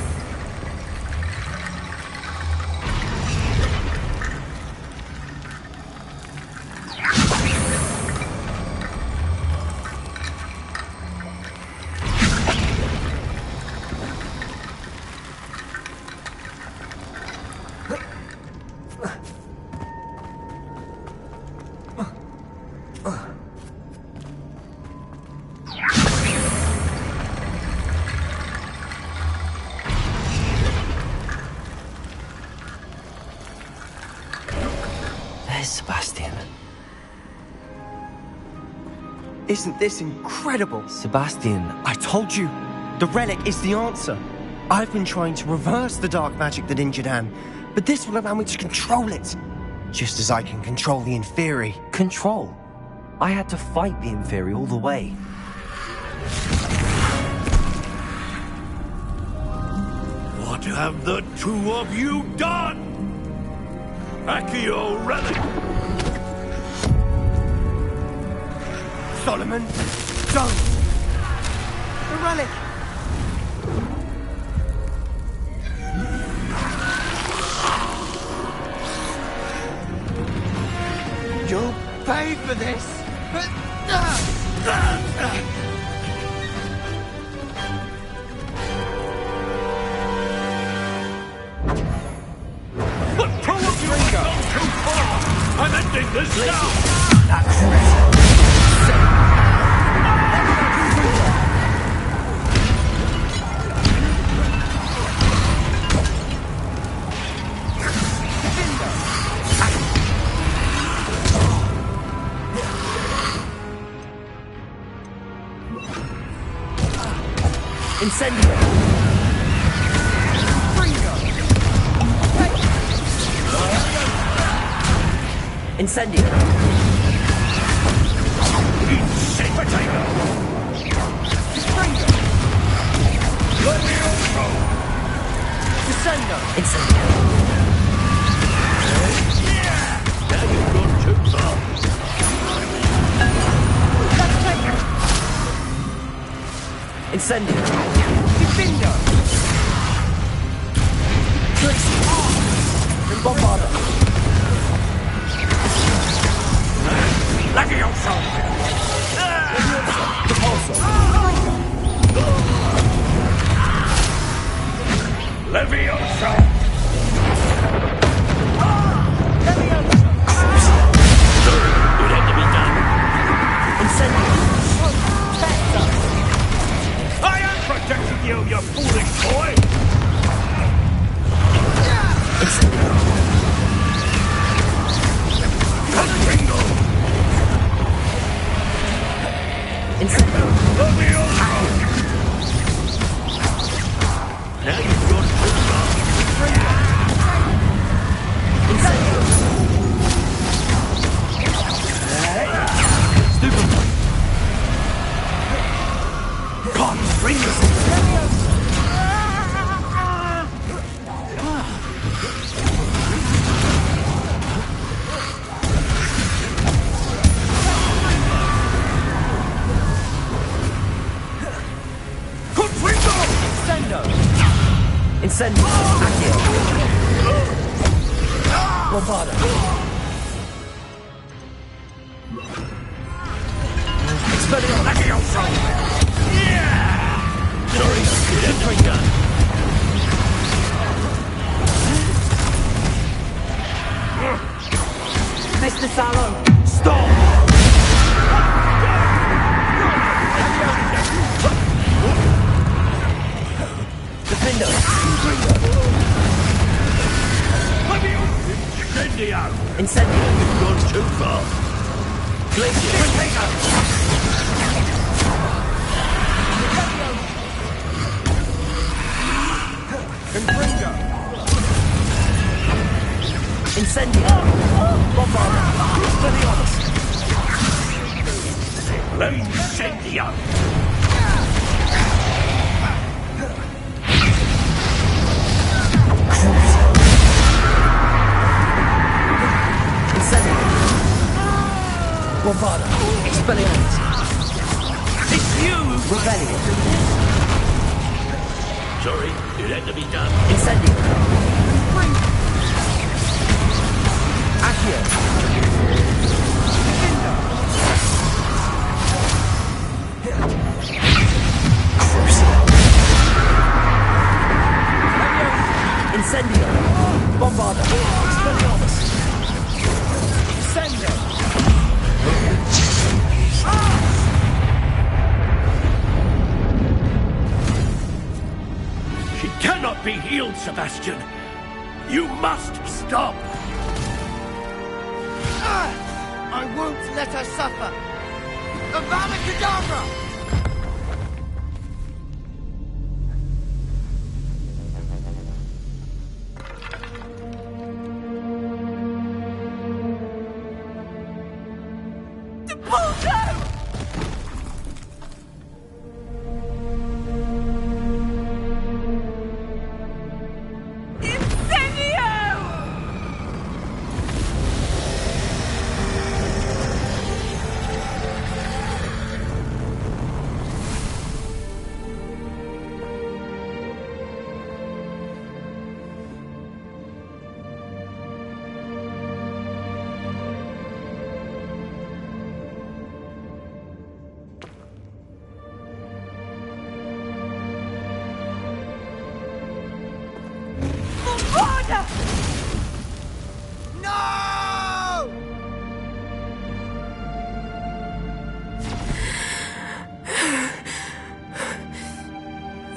this, Sebastian? Isn't this incredible? Sebastian. I told you, the relic is the answer. I've been trying to reverse the dark magic that injured Anne, but this will allow me to control it. Just as I can control the Inferi. Control? I had to fight the Inferi all the way. What have the two of you done? Accio relic! Solomon, don't! The relic! You'll pay for this! But probably you've gone too far! I'm ending this now! Incendio! Incendio! Potato! Descendo! Incendio! Now you've gone too far! Incendio! Defendo! Bombarda! Levioso! Repulso! Levioso! Sorry, it had to be done. Incendio! I am protecting you, you foolish boy! Conringo! Incendio! Levioso! Now you've gone too far. Incendio! Stupid! Conringo! Incendio! Accio! Bombarda! Expelliarmus! Levioso! Sorry, it had to be done. Mr. Sallow! Stop! Defendo! Incendio! Incendio! You've gone too far. Glacier! Confringo! Incendio! Bombarda! Expelliarmus! Incendio! Bombarda! Expelliarmus! It's you! Rebellion! Sorry, it had to be done. Incendio! Accio! Incendio! Bombarda! Expelliarmus! Incendio! She cannot be healed, Sebastian. You must stop. I won't let her suffer! Avada Kedavra!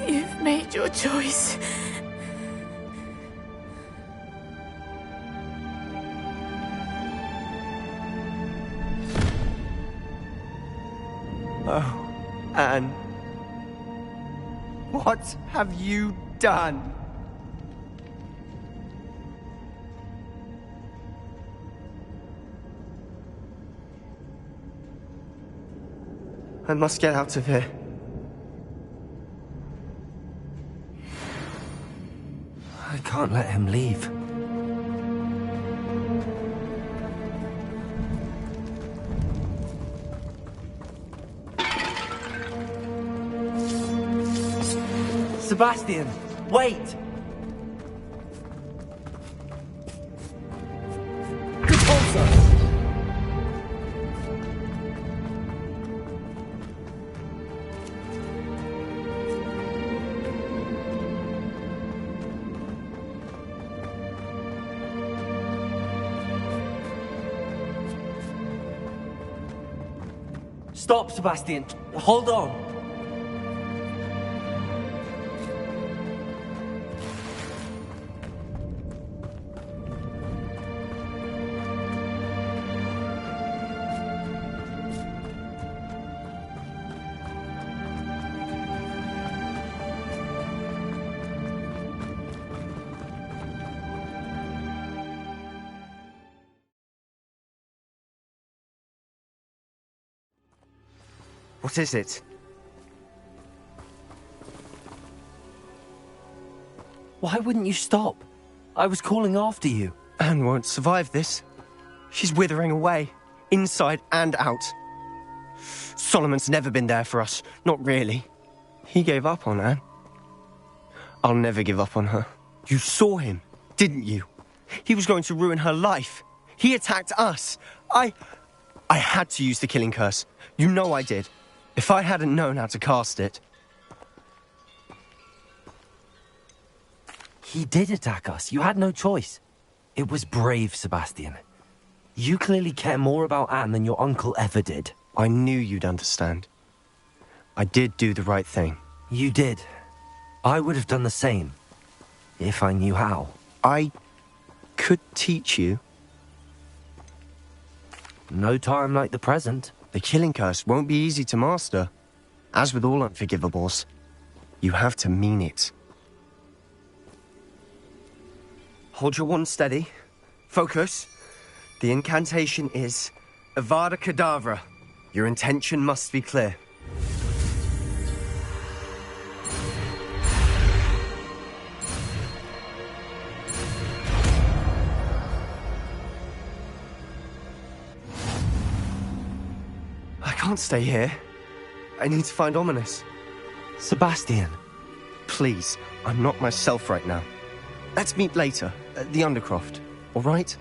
You've made your choice. Oh, Anne. What have you done? I must get out of here. I can't let him leave. Sebastian, wait! Stop, Sebastian. Hold on. What is it? Why wouldn't you stop? I was calling after you. Anne won't survive this. She's withering away, inside and out. Solomon's never been there for us, not really. He gave up on Anne. I'll never give up on her. You saw him, didn't you? He was going to ruin her life. He attacked us. I had to use the killing curse. You know I did. If I hadn't known how to cast it... He did attack us. You had no choice. It was brave, Sebastian. You clearly care more about Anne than your uncle ever did. I knew you'd understand. I did do the right thing. You did. I would have done the same. If I knew how. I could teach you. No time like the present. The killing curse won't be easy to master. As with all unforgivables, you have to mean it. Hold your wand steady. Focus. The incantation is Avada Kedavra. Your intention must be clear. I can't stay here. I need to find Ominous. Sebastian. Please, I'm not myself right now. Let's meet later, at the Undercroft, all right?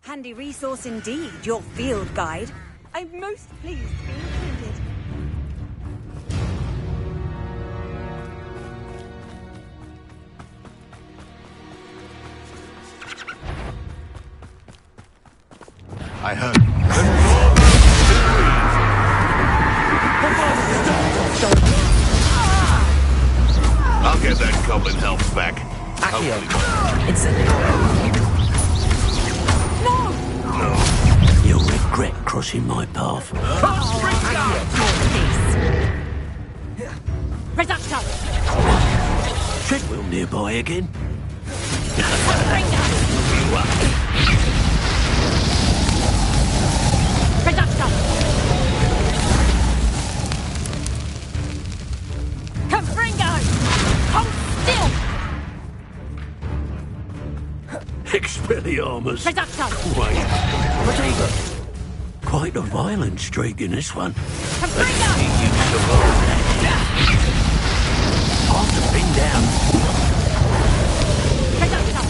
Handy resource indeed, your field guide. I'm most pleased to be included. I heard. I'll get that goblin help back. Accio, it's You'll regret crossing my path. Reducto! Treadwell nearby again? Reducto! Confringo! Hold still! Expelliarmus. Reducto! Quite a violent streak in this one. Confringo! Hard to pin down. Reducto!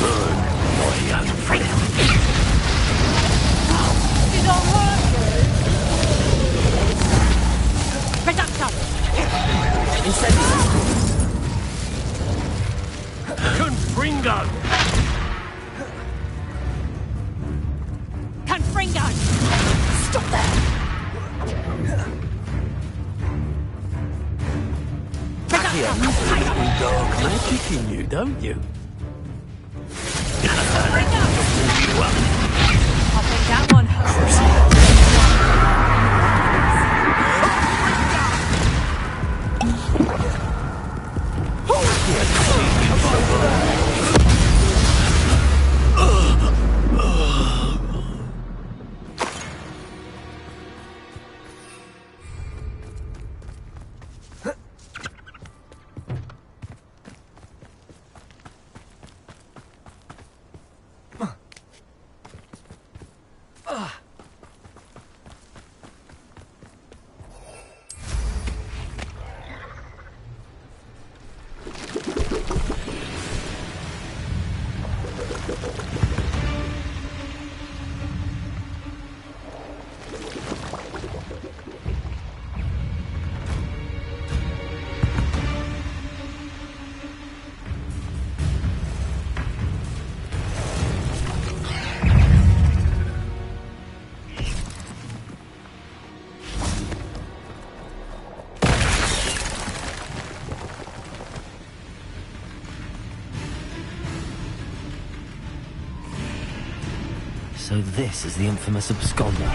Burn, my young friend. Did I hurt you? Reducto! Incendio. Confringo. Confringo! Stop there! Accio, dark magic in you, don't you? I'll think that one hurts. So this is the infamous absconder.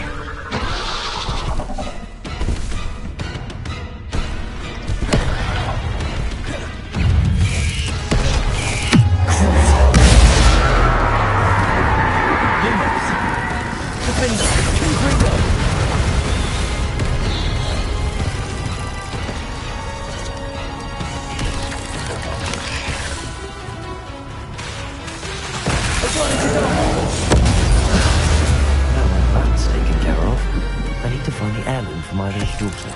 That's taken care of. I need to find the heirloom for my little daughter.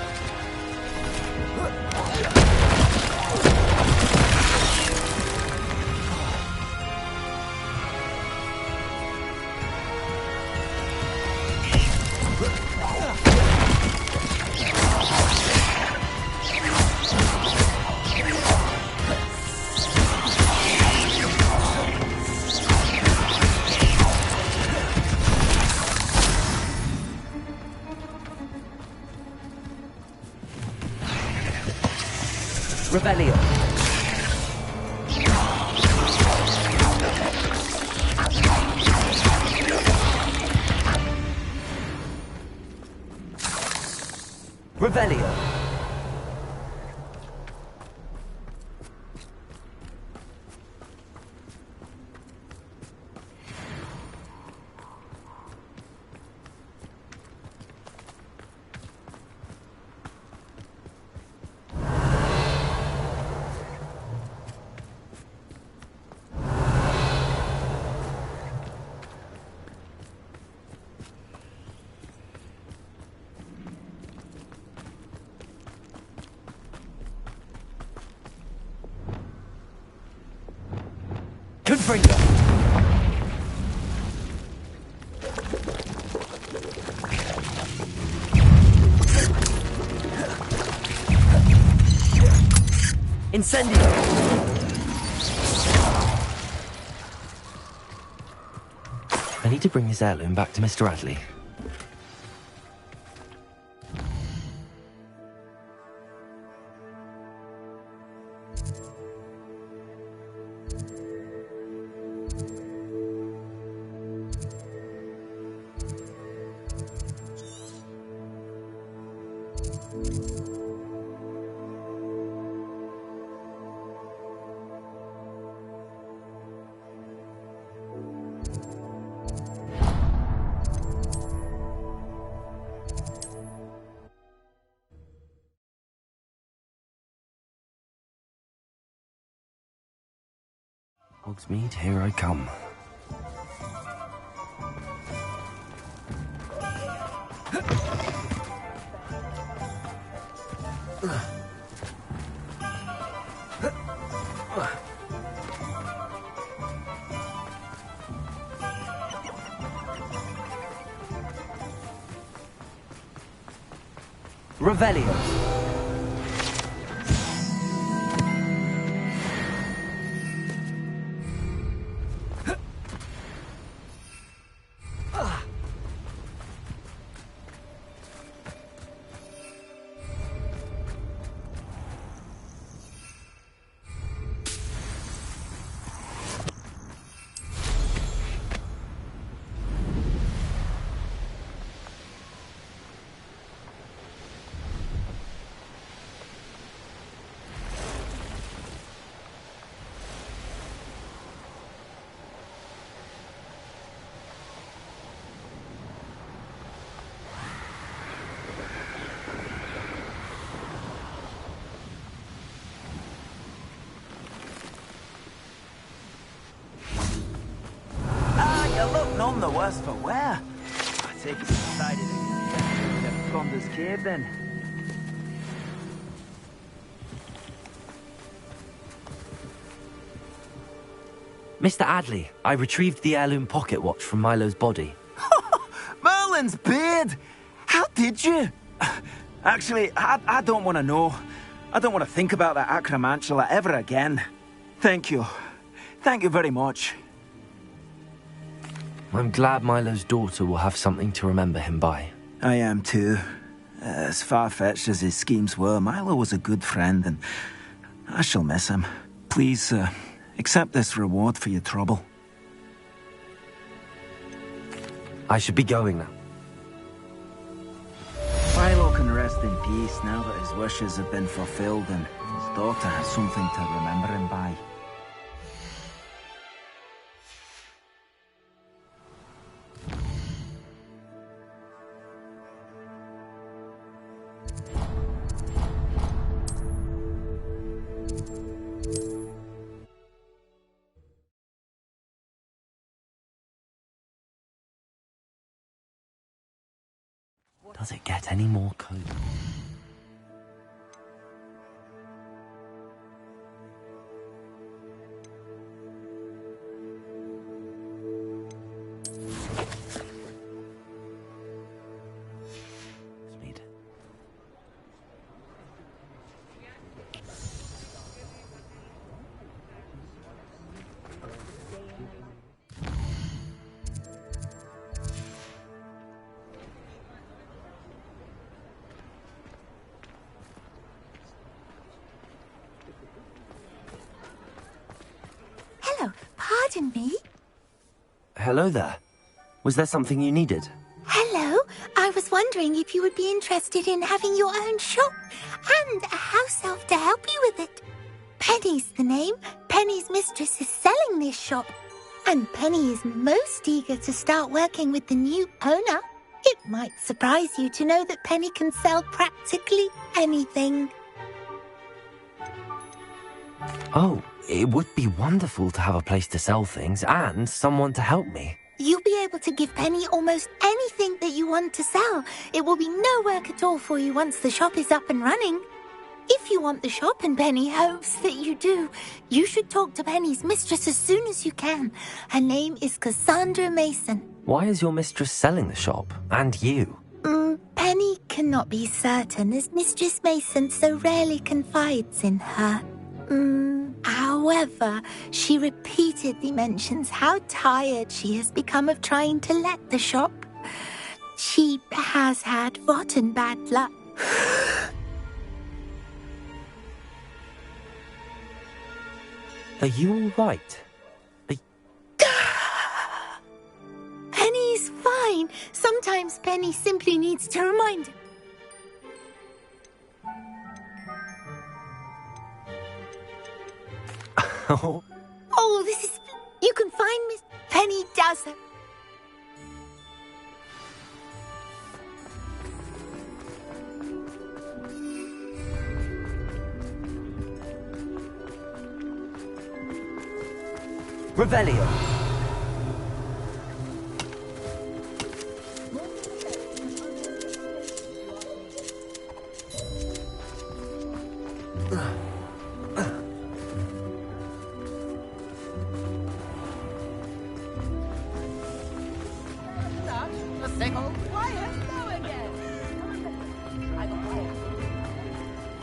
Rebellion. Revelio. Finger. Incendio. I need to bring this heirloom back to Mr. Adley. Hogsmeade, here I come. Revelio. None the worse for wear. I take it you decided to Gondor's cave then. Mr. Adley, I retrieved the heirloom pocket watch from Milo's body. Merlin's beard! How did you? Actually, I don't want to know. I don't want to think about that acromantula ever again. Thank you. Thank you very much. I'm glad Milo's daughter will have something to remember him by. I am too. As far-fetched as his schemes were, Milo was a good friend, and I shall miss him. Please, accept this reward for your trouble. I should be going now. Milo can rest in peace now that his wishes have been fulfilled and his daughter has something to remember him by. Does it get any more cozy? Pardon me? Hello there. Was there something you needed? Hello. I was wondering if you would be interested in having your own shop and a house elf to help you with it. Penny's the name. Penny's mistress is selling this shop. And Penny is most eager to start working with the new owner. It might surprise you to know that Penny can sell practically anything. Oh, it would be wonderful to have a place to sell things and someone to help me. You'll be able to give Penny almost anything that you want to sell. It will be no work at all for you once the shop is up and running. If you want the shop and Penny hopes that you do, you should talk to Penny's mistress as soon as you can. Her name is Cassandra Mason. Why is your mistress selling the shop? And you? Penny cannot be certain, as Mistress Mason so rarely confides in her. However, she repeatedly mentions how tired she has become of trying to let the shop. She has had rotten bad luck. Are you all right? Penny's fine. Sometimes Penny simply needs to remind him. Oh, this is... You can find Miss... Penny does it. Revelio.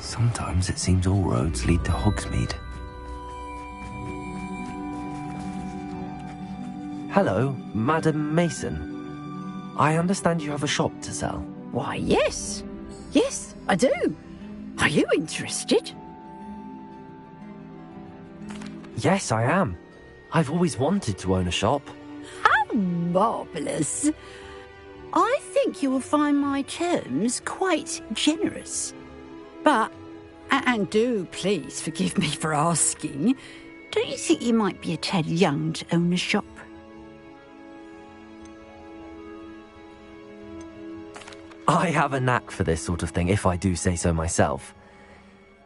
Sometimes it seems all roads lead to Hogsmeade. Hello, Madam Mason. I understand you have a shop to sell. Why, yes. Yes, I do. Are you interested? Yes, I am. I've always wanted to own a shop. How marvellous. I think you will find my terms quite generous. But, and do please forgive me for asking, don't you think you might be a tad young to own a shop? I have a knack for this sort of thing, if I do say so myself.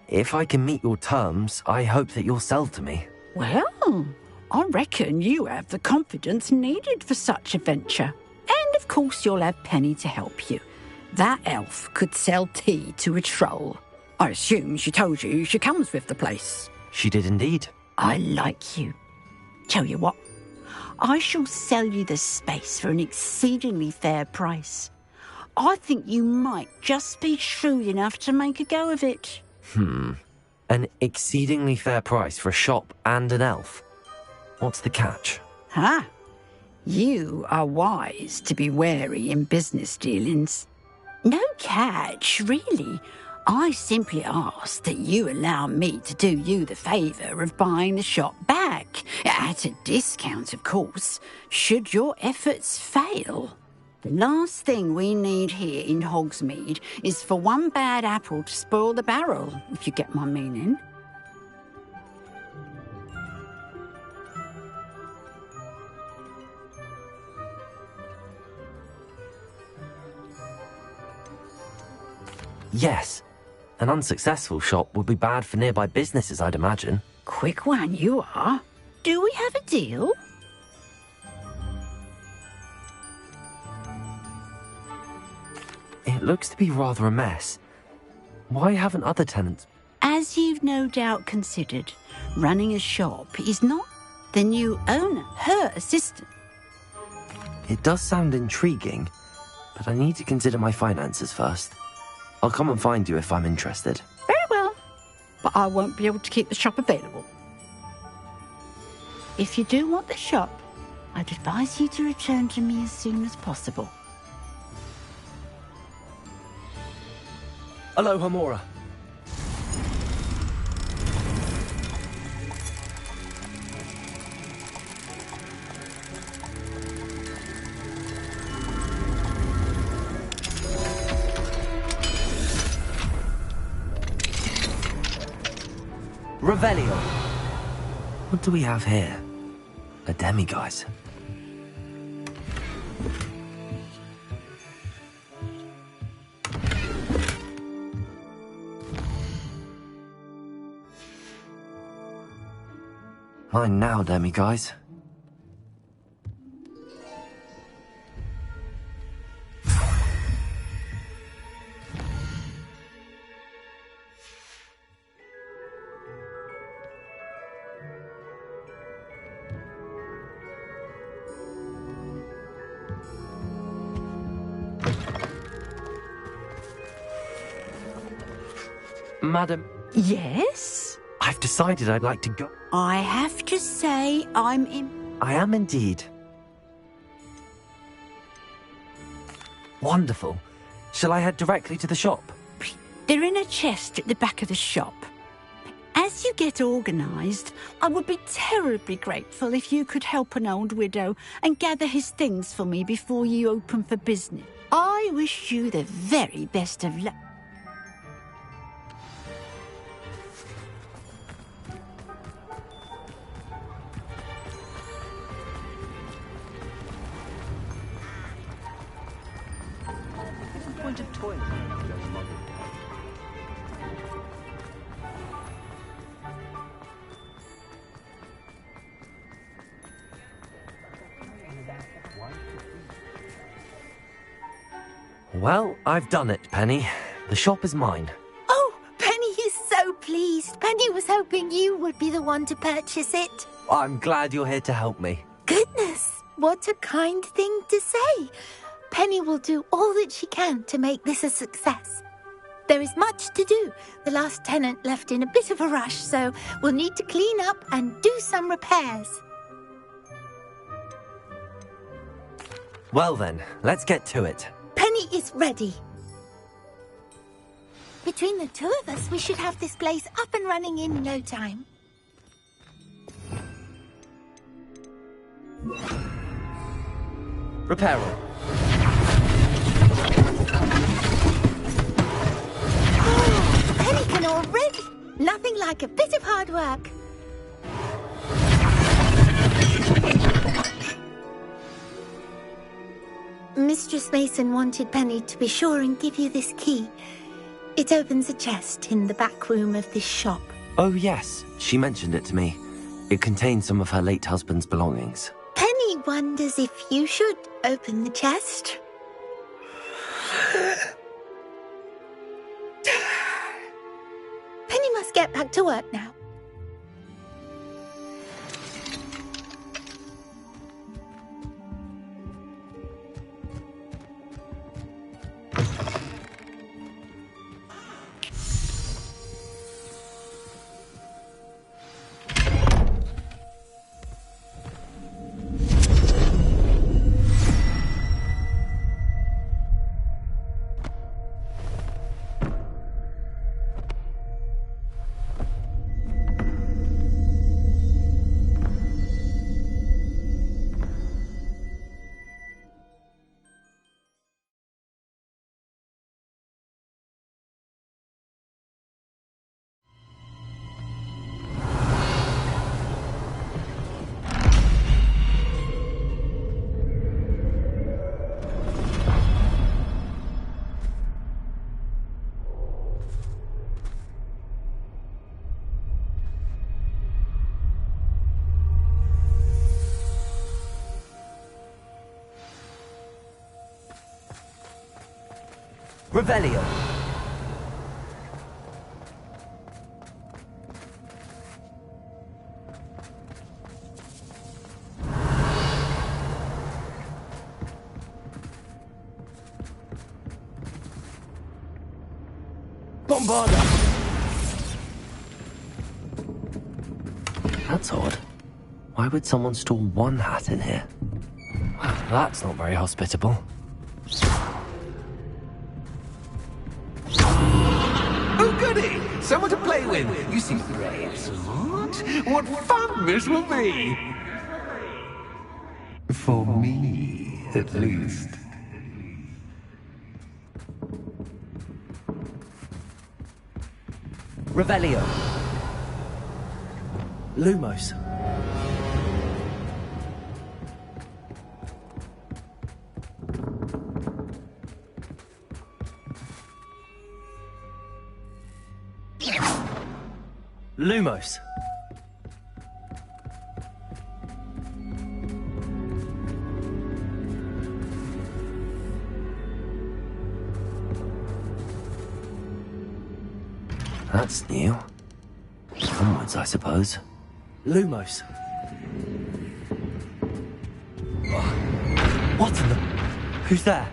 If I can meet your terms, I hope that you'll sell to me. Well, I reckon you have the confidence needed for such a venture. And of course you'll have Penny to help you. That elf could sell tea to a troll. I assume she told you she comes with the place. She did indeed. I like you. Tell you what, I shall sell you the space for an exceedingly fair price. I think you might just be shrewd enough to make a go of it. An exceedingly fair price for a shop and an elf. What's the catch? You are wise to be wary in business dealings. No catch, really. I simply ask that you allow me to do you the favour of buying the shop back. At a discount, of course, should your efforts fail. The last thing we need here in Hogsmeade is for one bad apple to spoil the barrel, if you get my meaning. Yes. An unsuccessful shop would be bad for nearby businesses, I'd imagine. Quick one you are. Do we have a deal? It looks to be rather a mess. Why haven't other tenants... As you've no doubt considered, running a shop is not the new owner, her assistant. It does sound intriguing, but I need to consider my finances first. I'll come and find you if I'm interested. Very well, but I won't be able to keep the shop available. If you do want the shop, I'd advise you to return to me as soon as possible. Aloha, Mora. Revelio. What do we have here? A demiguise. Mine now, demiguise. Madam? Yes? I've decided I'd like to go. I have to say I am indeed. Wonderful. Shall I head directly to the shop? They're in a chest at the back of the shop. As you get organised, I would be terribly grateful if you could help an old widow and gather his things for me before you open for business. I wish you the very best of luck. Point of toilet. Well, I've done it, Penny. The shop is mine. Oh, Penny is so pleased. Penny was hoping you would be the one to purchase it. I'm glad you're here to help me. Goodness, what a kind thing to say. Penny will do all that she can to make this a success. There is much to do. The last tenant left in a bit of a rush, so we'll need to clean up and do some repairs. Well then, let's get to it. Penny is ready. Between the two of us, we should have this place up and running in no time. Repairer. Oh, Penny can already. Nothing like a bit of hard work. Mistress Mason wanted Penny to be sure and give you this key. It opens a chest in the back room of this shop. Oh yes, she mentioned it to me. It contains some of her late husband's belongings. Penny wonders if you should open the chest. Penny must get back to work now. Revelio. Bombarda. That's odd. Why would someone store one hat in here? That's not very hospitable. Oh, goody! Someone to play with. You seem great, smart. What fun this will be! For me, at least. Revelio. Lumos. Lumos. That's new. Onwards, I suppose. Lumos. What in the... Who's there?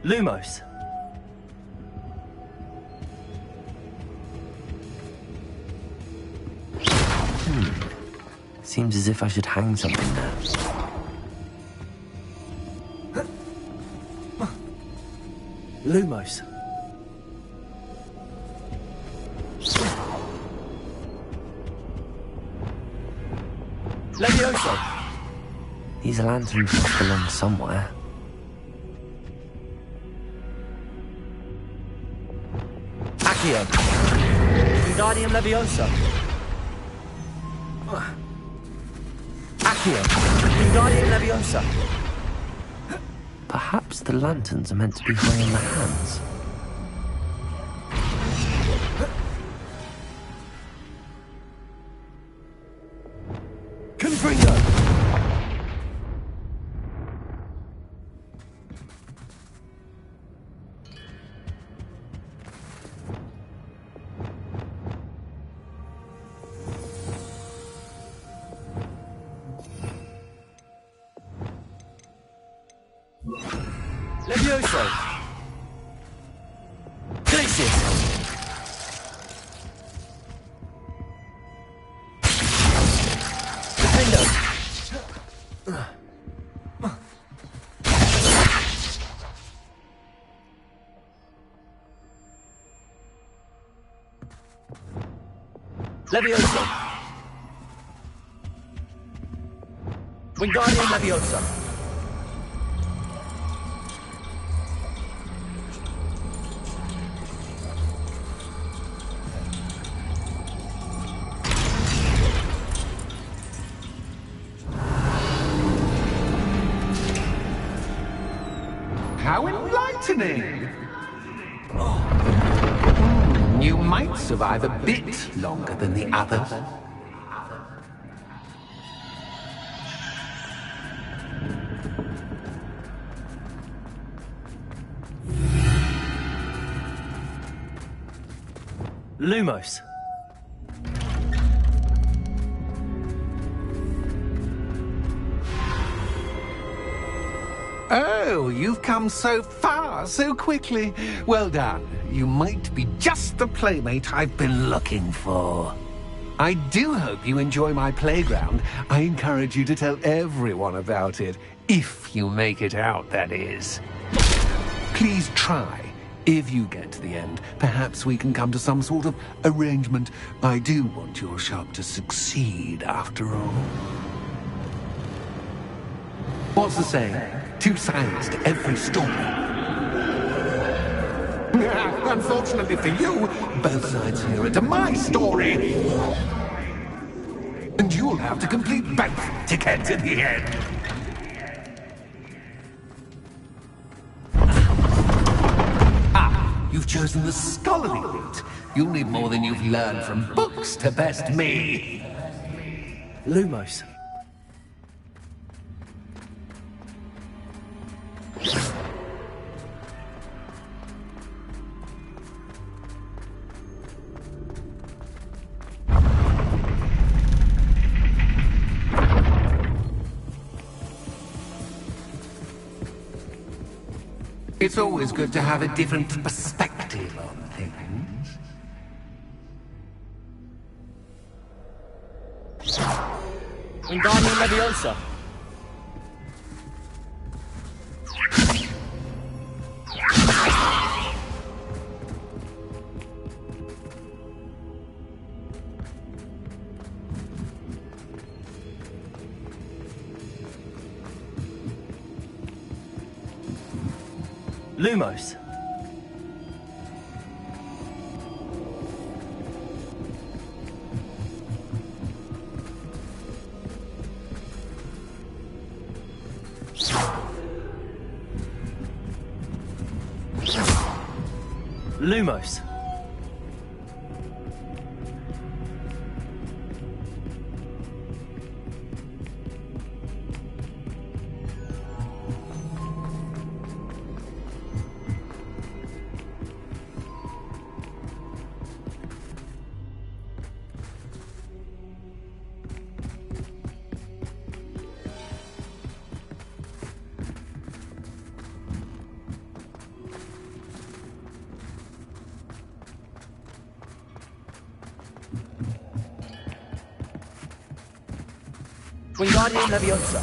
Lumos. Seems as if I should hang something there. Lumos. Levioso. These lanterns must belong somewhere. Accio. Wingardium Leviosa. Accio. Wingardium Leviosa. Perhaps the lanterns are meant to be hung in the hands. Confringo. Levioso. Glacius. Defendo. Levioso. Wingardium Leviosa. How enlightening! You might survive a bit longer than the others. Lumos. Oh, you've come so far, so quickly. Well done. You might be just the playmate I've been looking for. I do hope you enjoy my playground. I encourage you to tell everyone about it. If you make it out, that is. Please try. If you get to the end, perhaps we can come to some sort of arrangement. I do want your shop to succeed, after all. What's the saying? Two sides to every story. Unfortunately for you, both sides here are to my story. And you'll have to complete both to get to the end. Ah, you've chosen the scholarly route. You'll need more than you've learned from books to best me. Lumos. It's always good to have a different perspective on things. Wingardium Leviosa. Lumos. Lumos. Wingardium Leviosa.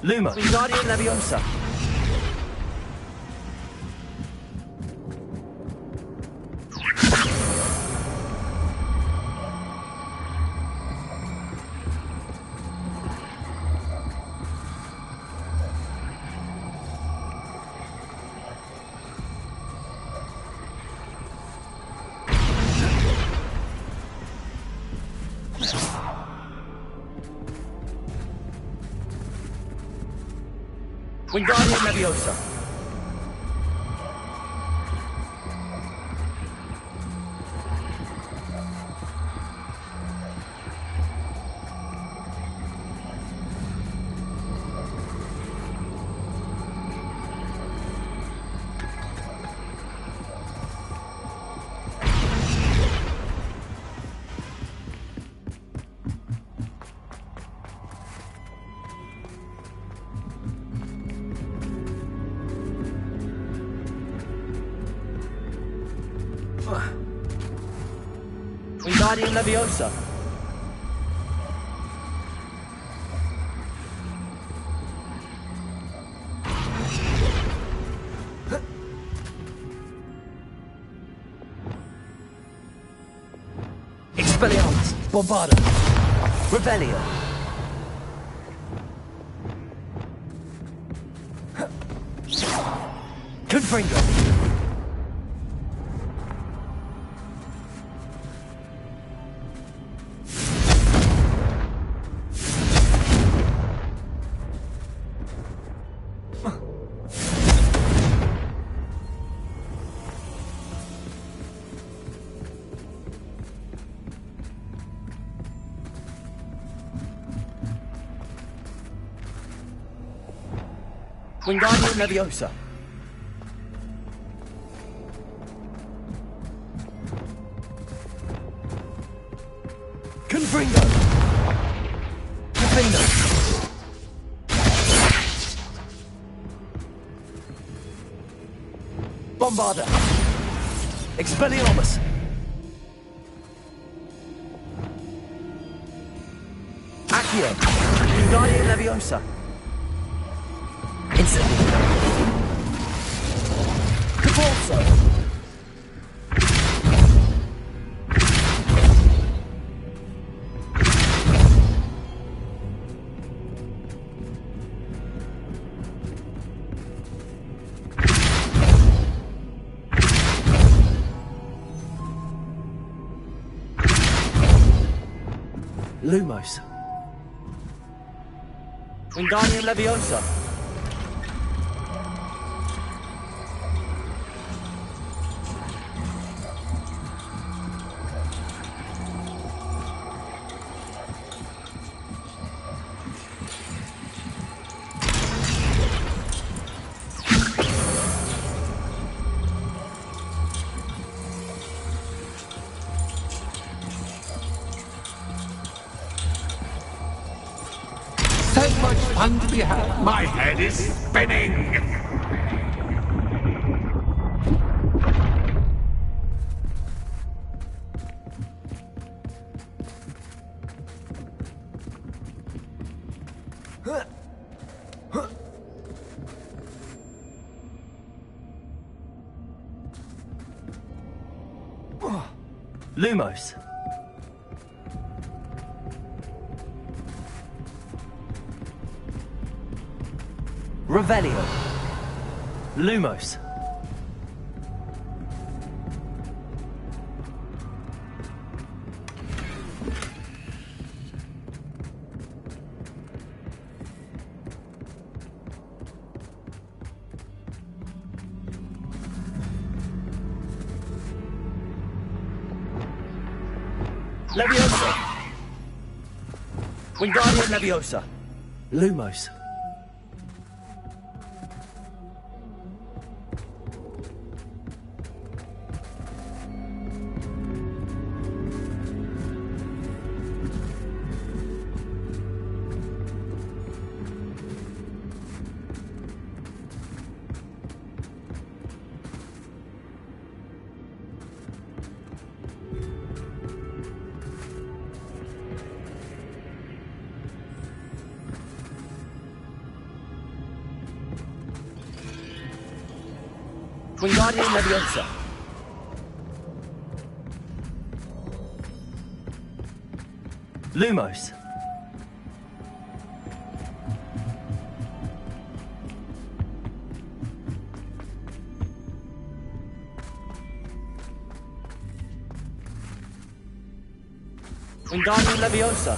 Lumos. Wingardium Leviosa. Wingardium Leviosa. Wingardium Leviosa. Expelliarmus. Bombarda. Revelio. Confringo. Wingardium Leviosa. Confringo. Confringo. Bombarda. Expelliarmus. Accio. Wingardium Leviosa. Instantly. Caporzo. Lumos. Wingardium Leviosa. So much fun to be had. My head is spinning. Lumos. Revelio. Lumos. Leviosa. Wingardium Leviosa. Lumos. Wingardium Leviosa. Lumos. Wingardium Leviosa.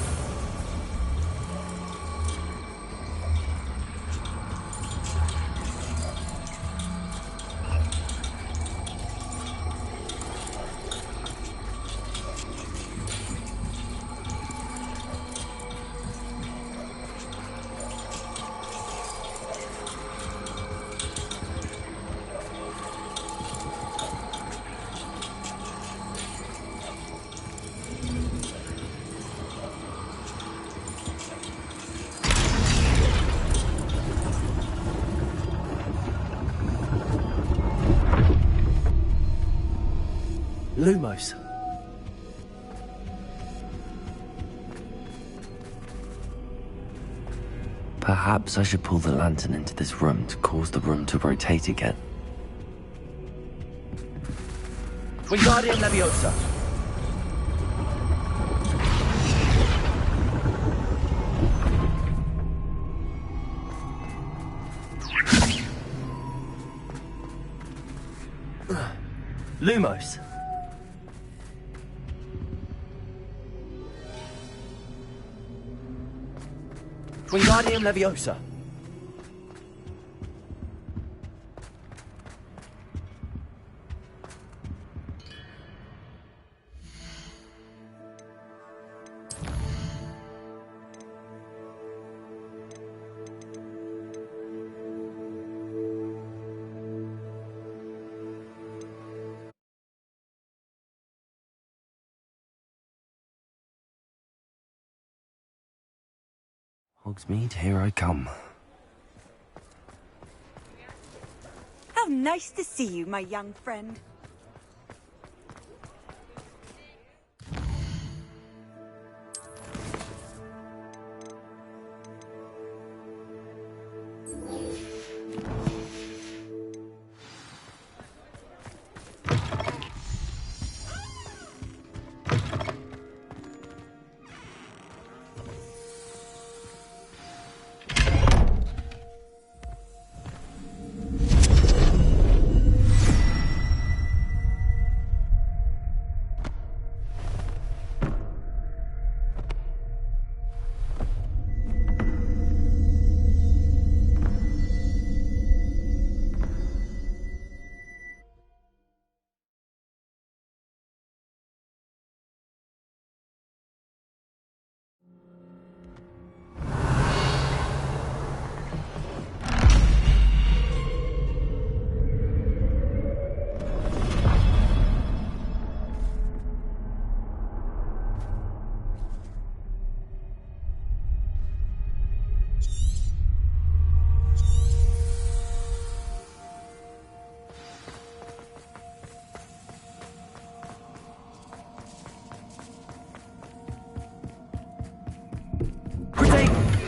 Lumos. Perhaps I should pull the lantern into this room to cause the room to rotate again. Wingardium Leviosa. Lumos. Wingardium Leviosa. Hogsmeade, here I come. How nice to see you, my young friend.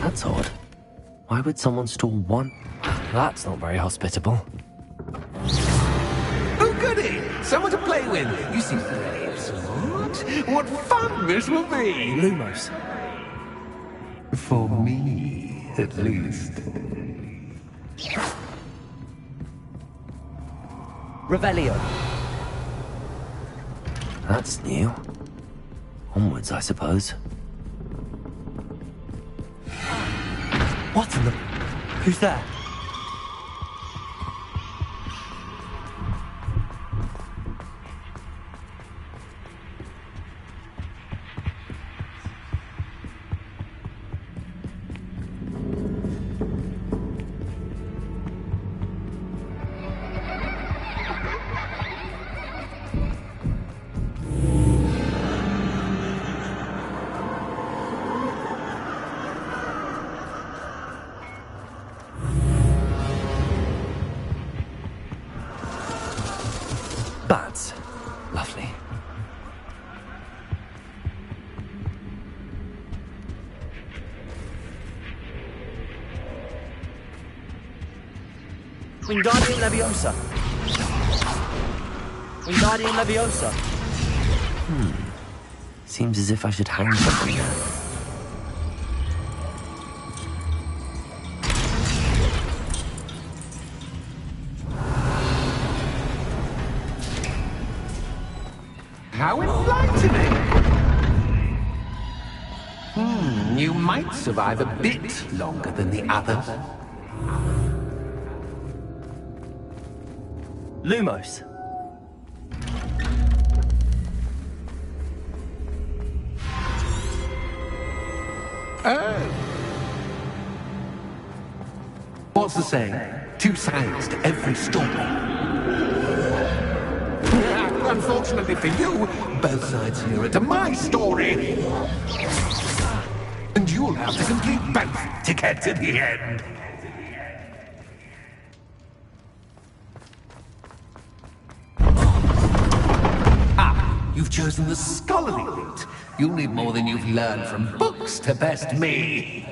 That's odd. Why would someone store one? That's not very hospitable. Oh, goody! Someone to play with. You seem brave, Sword. What fun this will be! Lumos. For me, at least. Revelio. That's new. Onwards, I suppose. What in the... Who's there? Bats. Lovely. Wingardium Leviosa. Wingardium Leviosa. Seems as if I should hang something there. How enlightening! You might survive a bit longer than the others. Lumos. Oh. What's the saying? Two sides to every story. Unfortunately for you, both sides here are to my story. And you'll have to complete both to get to the end. You've chosen the scholarly route. You'll need more than you've learned from books to best me.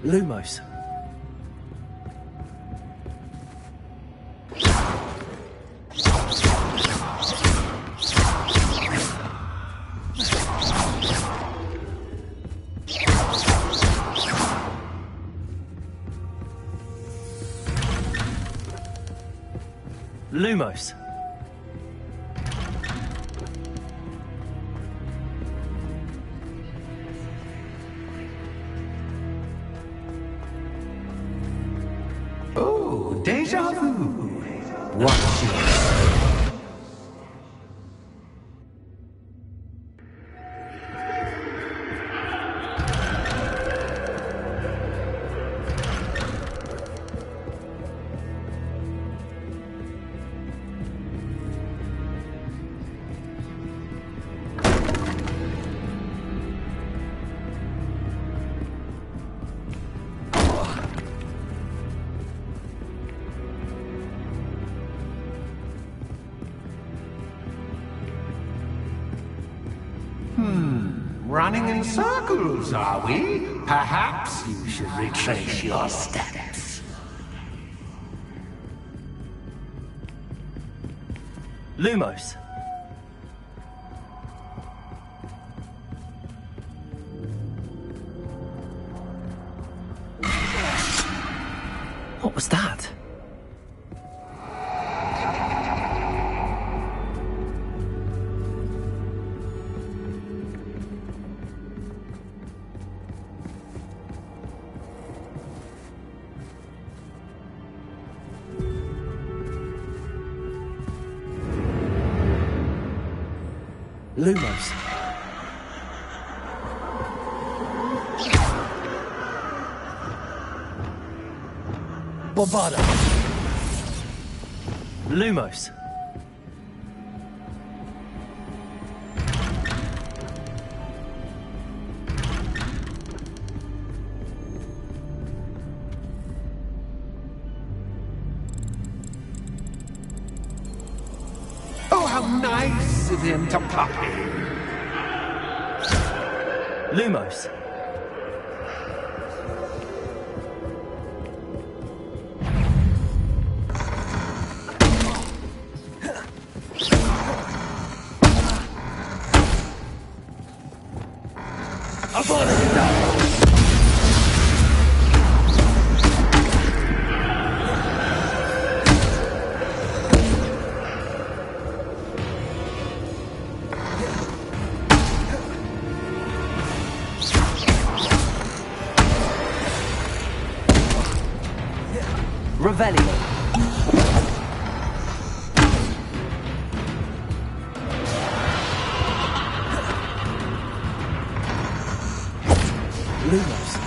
Lumos. Lumos. Oh, déjà vu. Watch it. Running in circles, are we? Perhaps you should retrace your steps. Lumos. What was that? Lumos. Bobada. Lumos. Oh, how nice of him to puppy. Lumos. Revelio. Lumos.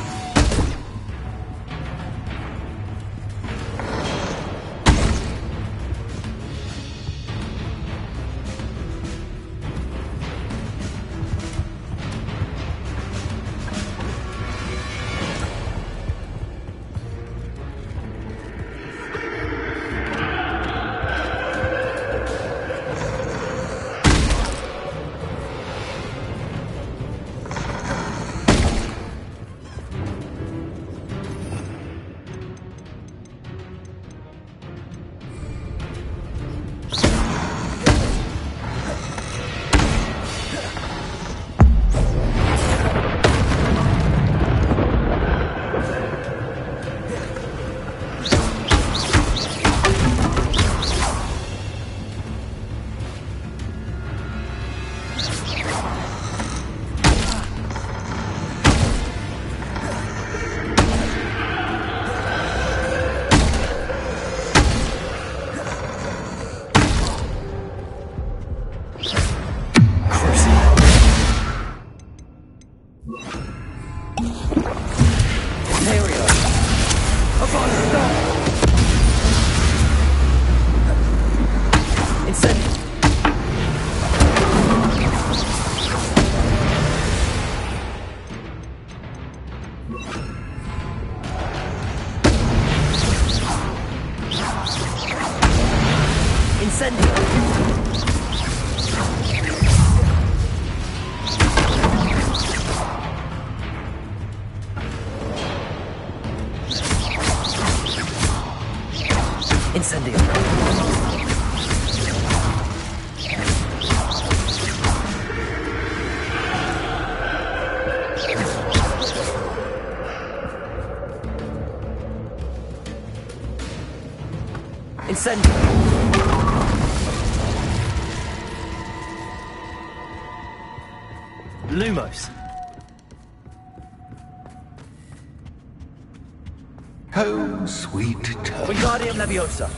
Incendio. Incendio. Lumos. Oh, sweet turtle. Wingardium Leviosa.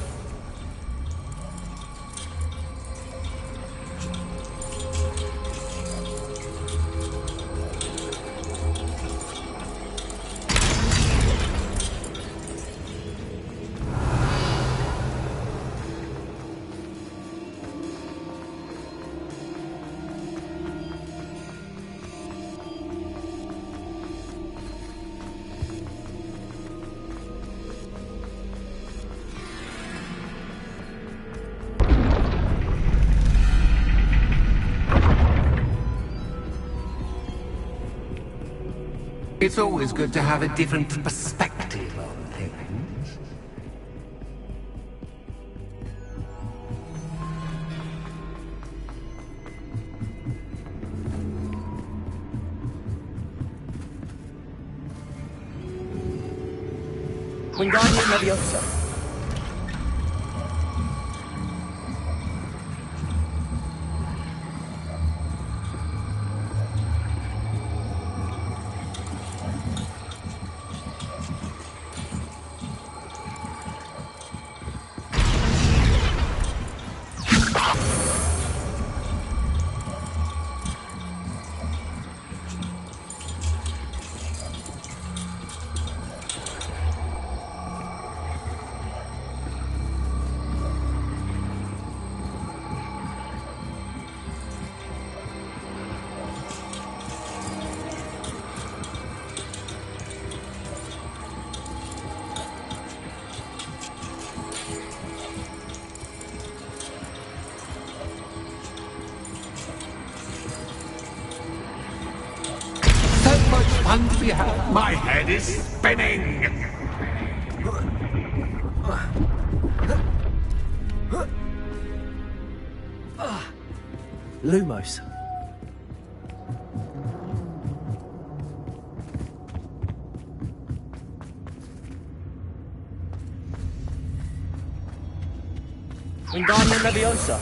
It's always good to have a different perspective on things. Wingardium Leviosa. Fun to be had. My head is spinning. Lumos. Wingardium Leviosa.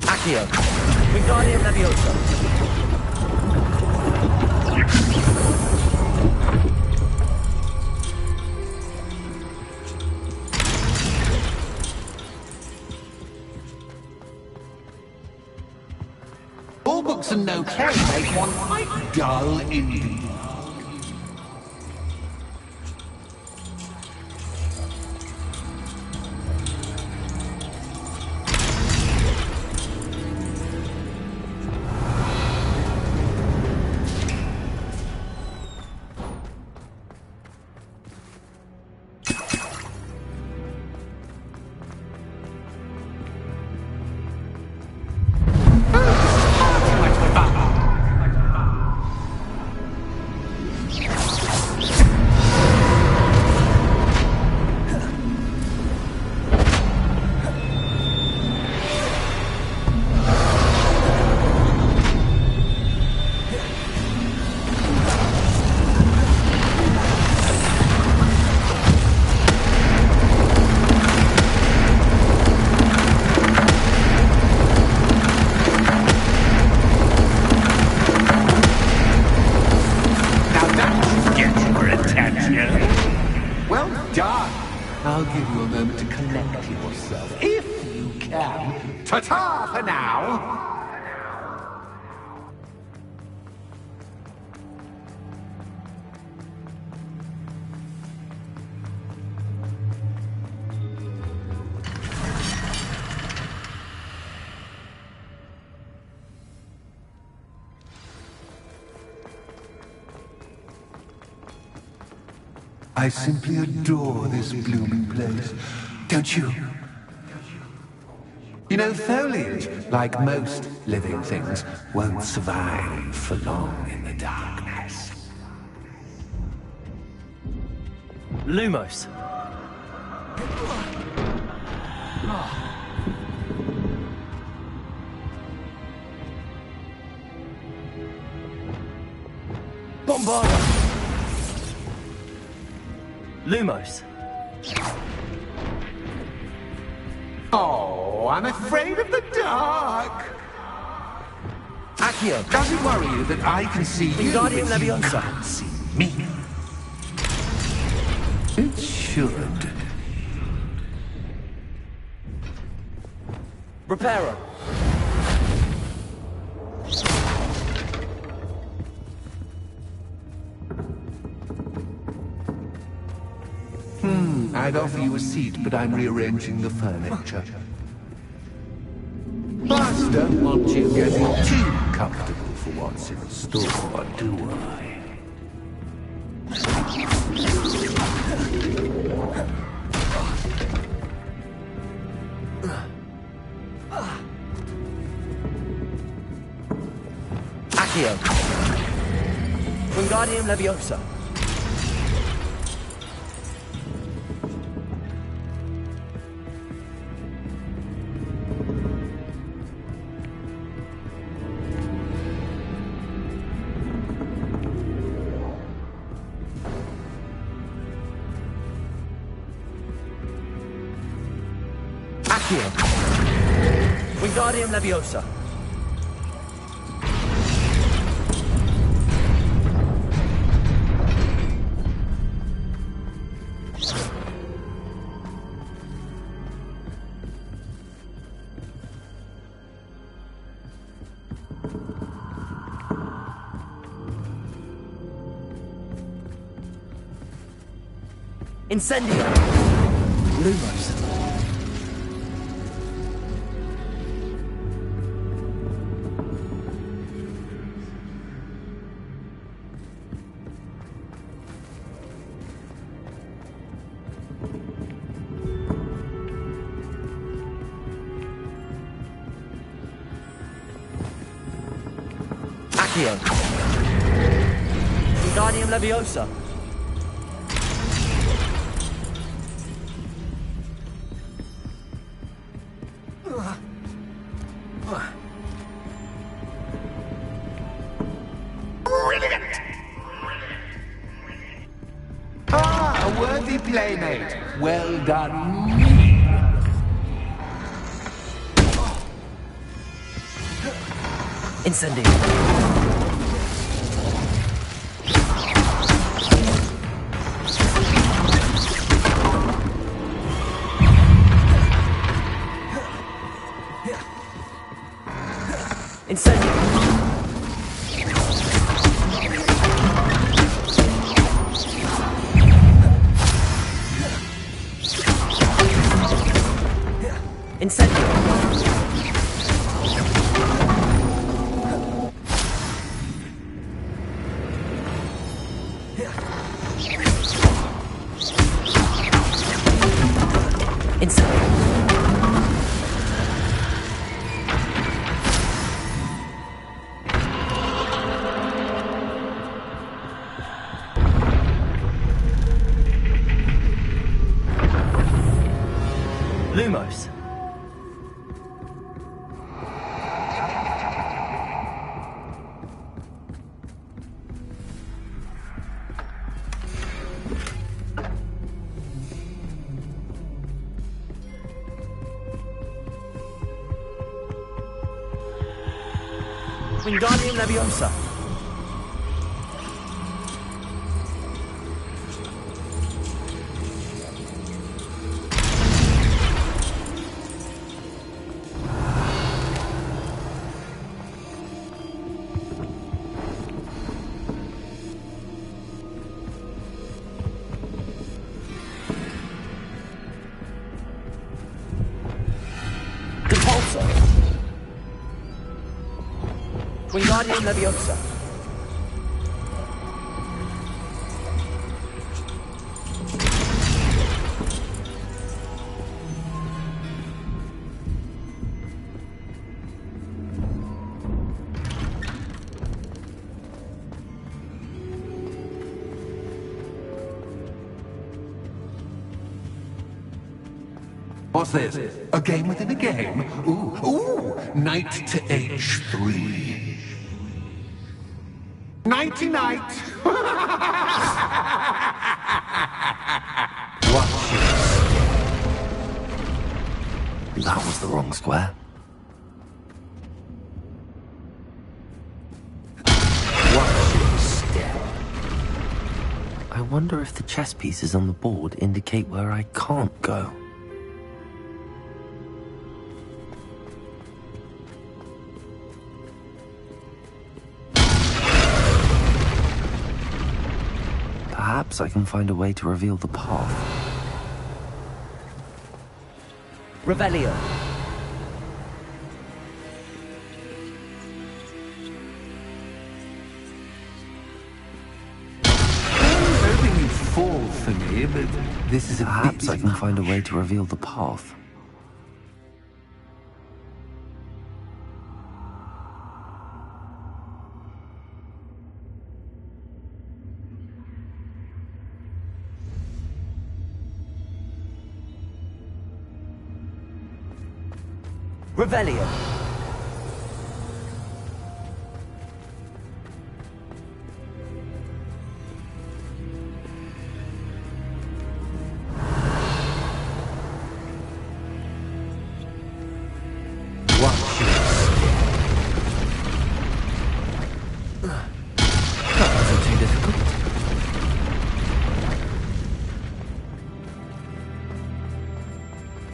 Accio. Wingardium Leviosa. All books and no play make one quite dull indeed. I'll give you a moment to collect yourself, if you can. Ta-ta for now! I simply adore this blooming place, don't you? You know, foliage, like most living things, won't survive for long in the darkness. Lumos. Bombarda. Lumos. Oh, I'm afraid of the dark. Accio. Does it worry you that I can see you, but Wingardium you Leviosa. can't see me? It should. Reparo. I'd offer you a seat, but I'm rearranging the furniture. Plus, don't want you getting too comfortable for what's in store, do I? Accio. Wingardium Leviosa. Accio. Wingardium Leviosa. Incendio. Lumos. Accio. Wingardium Leviosa. Brilliant! Ah, a worthy playmate. Well done, me. Incendio. Incendio. Incendio. Lumos. Wingardium Leviosa. Wingardium Leviosa. What's this? A game within a game? Ooh, knight to h3. Nighty-night! Watch it. That was the wrong square. Watch your step. I wonder if the chess pieces on the board indicate where I can't go. Perhaps I can find a way to reveal the path. Revelio. I'm hoping you'd fall for me, but this is a Perhaps I can find a way to reveal the path. Revelio.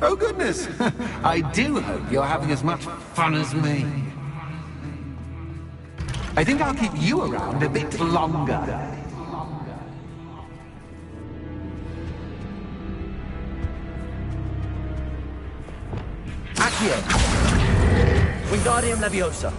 Oh, goodness! I do hope you're having as much fun as me. I think I'll keep you around a bit longer. Accio. Wingardium Leviosa.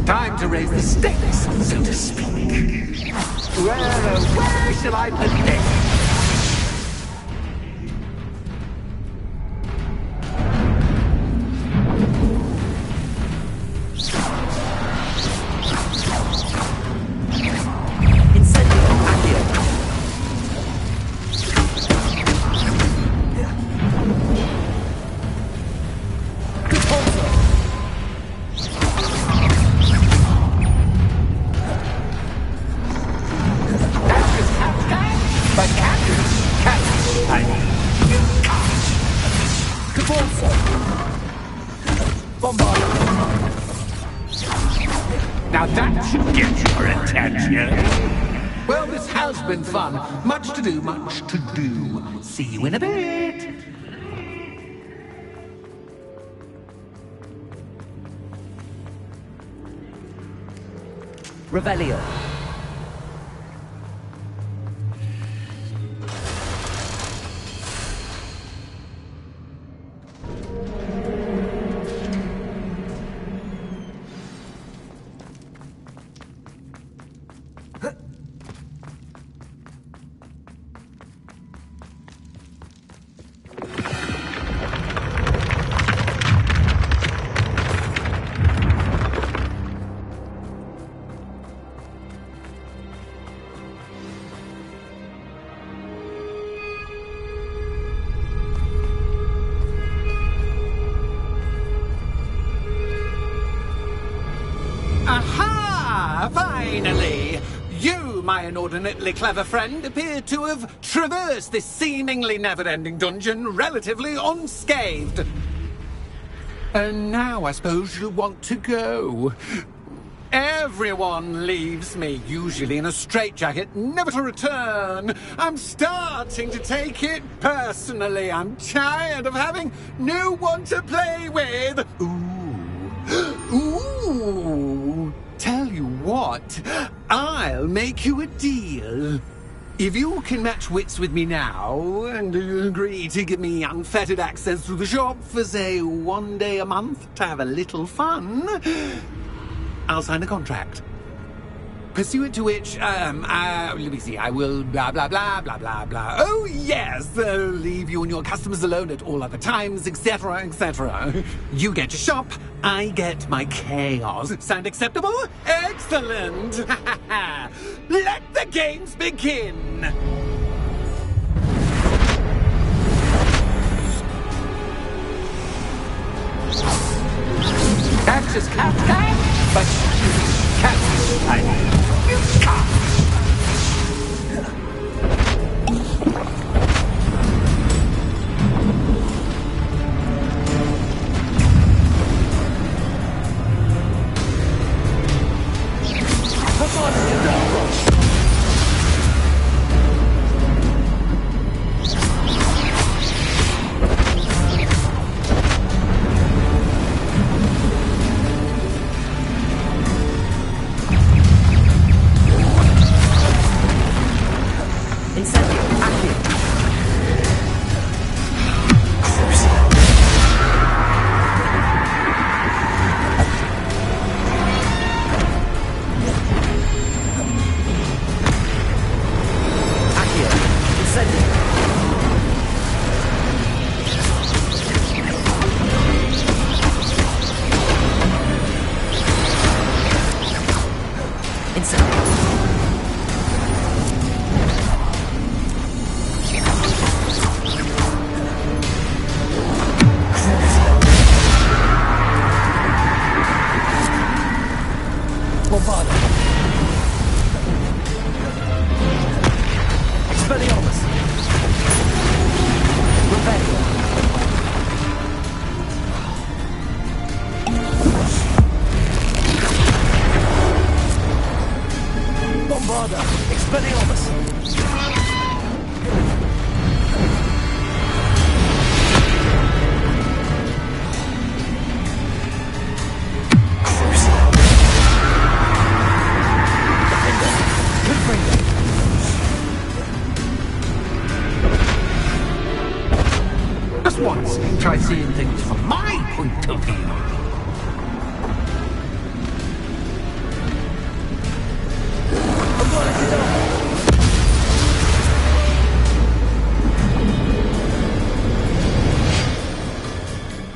Time to raise the stakes, so to speak. Where shall I put this? Now that should get your attention. Well, this has been fun. Much to do, much to do. See you in a bit. Revelio. Aha! Finally! You, my inordinately clever friend, appear to have traversed this seemingly never-ending dungeon relatively unscathed. And now I suppose you want to go. Everyone leaves me, usually in a straitjacket, never to return. I'm starting to take it personally. I'm tired of having no one to play with. Ooh, tell you what, I'll make you a deal. If you can match wits with me now, and agree to give me unfettered access to the shop for, say, 1 day a month to have a little fun, I'll sign a contract. Pursuant to which, let me see, I will blah, blah, blah, blah, blah, blah. Oh, yes, leave you and your customers alone at all other times, etc., etc. You get your shop, I get my chaos. Sound acceptable? Excellent! Let the games begin! That's just Kafka, but Kafka. Inside. Bombarda. Expelliarmus. Revelio. Bombarda. Expelliarmus. Just once, try seeing things from my point of view.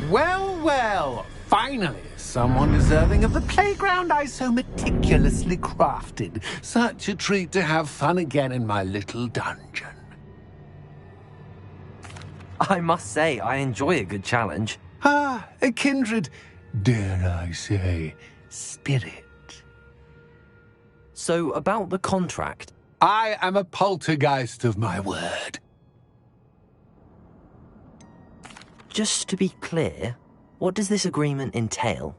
Well, well, finally, someone deserving of the playground I so meticulously crafted. Such a treat to have fun again in my little dungeon. I must say, I enjoy a good challenge. Ah, a kindred, dare I say, spirit. So, about the contract. I am a poltergeist of my word. Just to be clear, what does this agreement entail,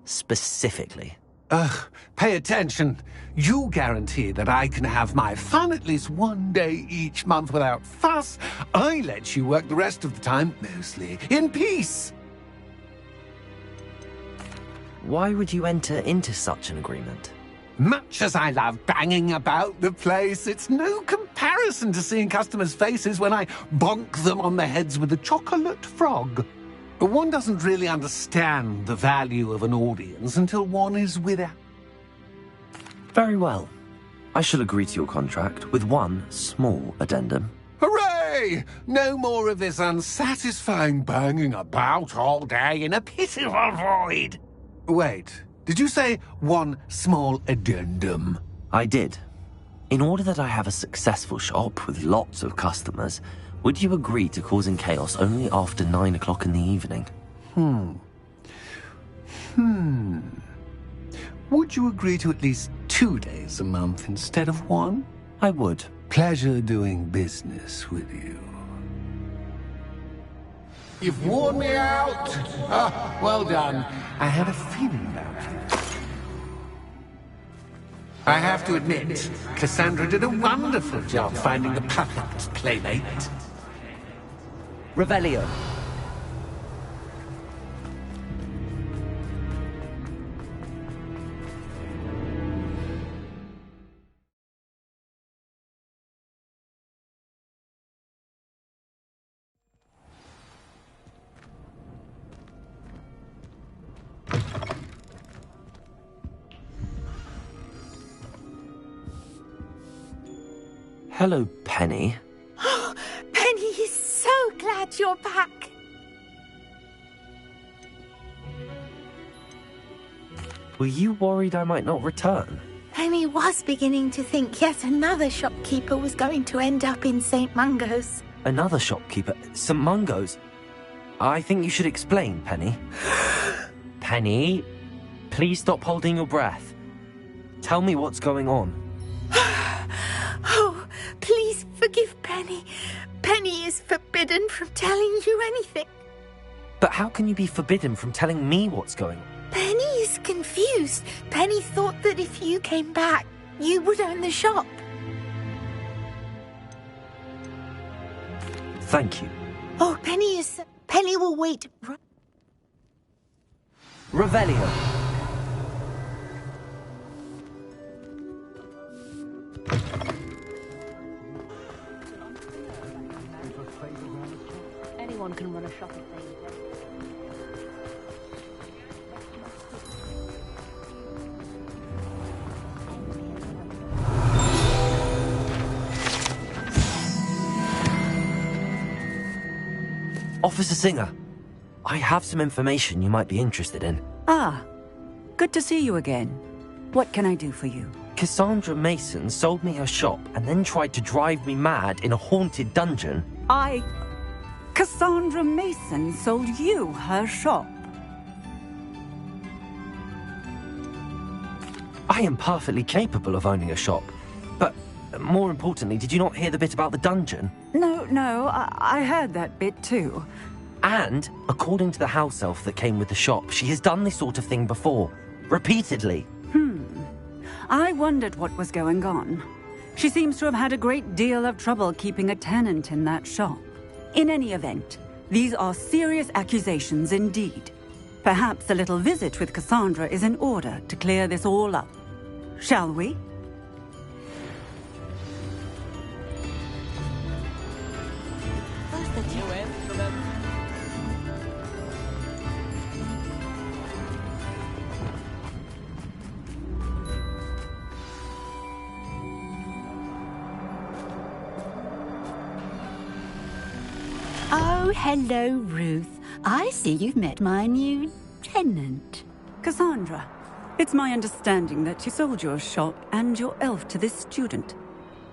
specifically? Ugh, pay attention. You guarantee that I can have my fun at least one day each month without fuss. I let you work the rest of the time, mostly in peace. Why would you enter into such an agreement? Much as I love banging about the place, it's no comparison to seeing customers' faces when I bonk them on the heads with a chocolate frog. One doesn't really understand the value of an audience until one is without. Very well. I shall agree to your contract with one small addendum. Hooray! No more of this unsatisfying banging about all day in a pitiful void. Wait, did you say one small addendum? I did. In order that I have a successful shop with lots of customers, would you agree to causing chaos only after 9 o'clock in the evening? Would you agree to at least 2 days a month instead of one? I would. Pleasure doing business with you. You've worn me out. Ah, well done. I had a feeling about you. I have to admit, Cassandra did a wonderful job finding the perfect playmate. Revelio. Hello, Penny. Penny is so glad you're back. Were you worried I might not return? Penny was beginning to think yet another shopkeeper was going to end up in St. Mungo's. Another shopkeeper? St. Mungo's? I think you should explain, Penny. Penny, please stop holding your breath. Tell me what's going on. Oh, please forgive Penny. Penny is forbidden from telling you anything. But how can you be forbidden from telling me what's going on? Penny is confused. Penny thought that if you came back, you would own the shop. Thank you. Oh, Penny will wait. Revelio. Anyone can run a shop if they need it. Officer Singer, I have some information you might be interested in. Ah, good to see you again. What can I do for you? Cassandra Mason sold me her shop and then tried to drive me mad in a haunted dungeon. Cassandra Mason sold you her shop. I am perfectly capable of owning a shop. But more importantly, did you not hear the bit about the dungeon? No, I heard that bit too. And, according to the house elf that came with the shop, she has done this sort of thing before. Repeatedly. I wondered what was going on. She seems to have had a great deal of trouble keeping a tenant in that shop. In any event, these are serious accusations indeed. Perhaps a little visit with Cassandra is in order to clear this all up. Shall we? Oh, hello, Ruth. I see you've met my new tenant. Cassandra, it's my understanding that you sold your shop and your elf to this student.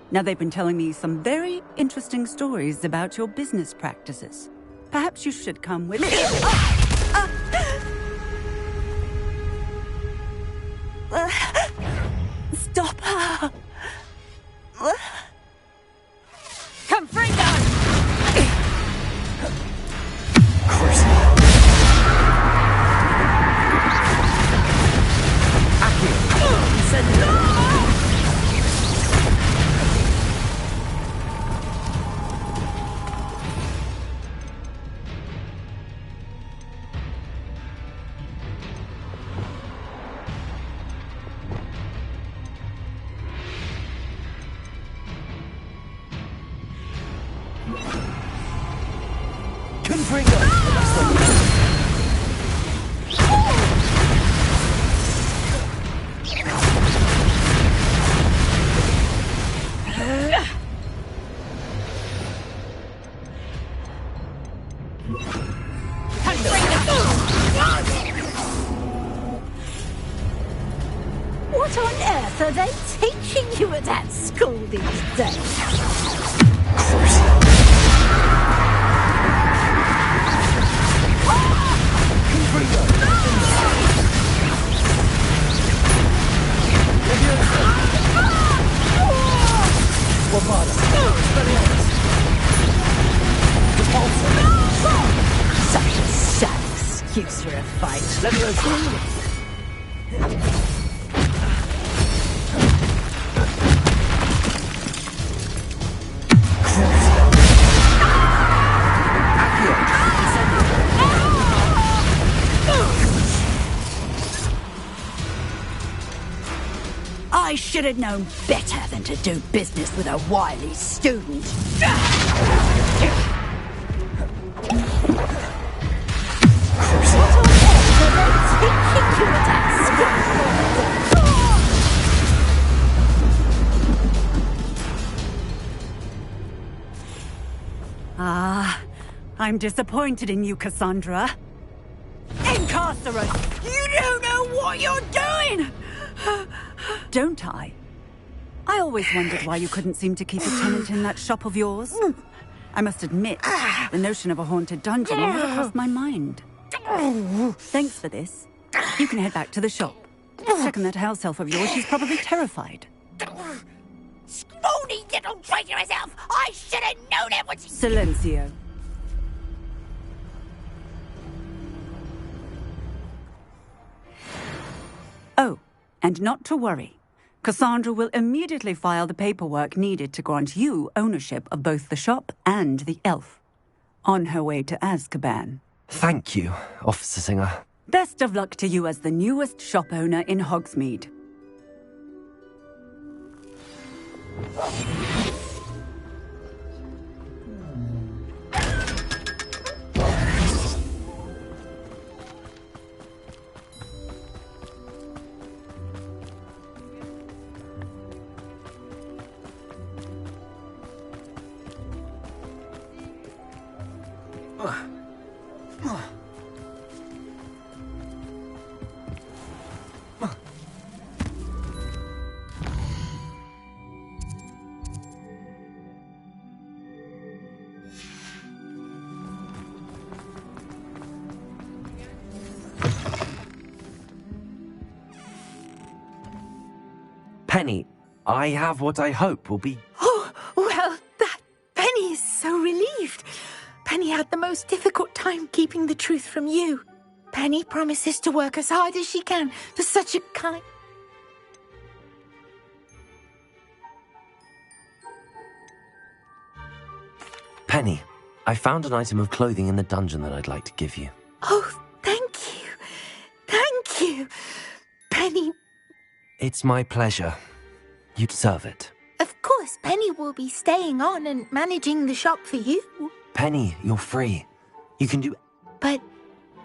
Now, they've been telling me some very interesting stories about your business practices. Perhaps you should come with me. Stop her! Confringo! What on earth are they teaching you at that school these days? Such a sad excuse for a fight. I should have known better than to do business with a wily student. I'm disappointed in you, Cassandra. Incarcerate! You don't know what you're doing! Don't I? I always wondered why you couldn't seem to keep a tenant in that shop of yours. I must admit, the notion of a haunted dungeon never crossed my mind. Thanks for this. You can head back to the shop. Checking that house elf of yours, she's probably terrified. Scrawny little traitorous elf! I should have known it was... Silencio. Oh, and not to worry. Cassandra will immediately file the paperwork needed to grant you ownership of both the shop and the elf. On her way to Azkaban. Thank you, Officer Singer. Best of luck to you as the newest shop owner in Hogsmeade. Penny, I have what I hope will be... Oh, well, Penny is so relieved. Penny had the most difficult time keeping the truth from you. Penny promises to work as hard as she can for such a kind... Penny, I found an item of clothing in the dungeon that I'd like to give you. Oh, thank you. Thank you. Penny... It's my pleasure. You deserve it. Of course, Penny will be staying on and managing the shop for you. Penny, you're free. You can do... But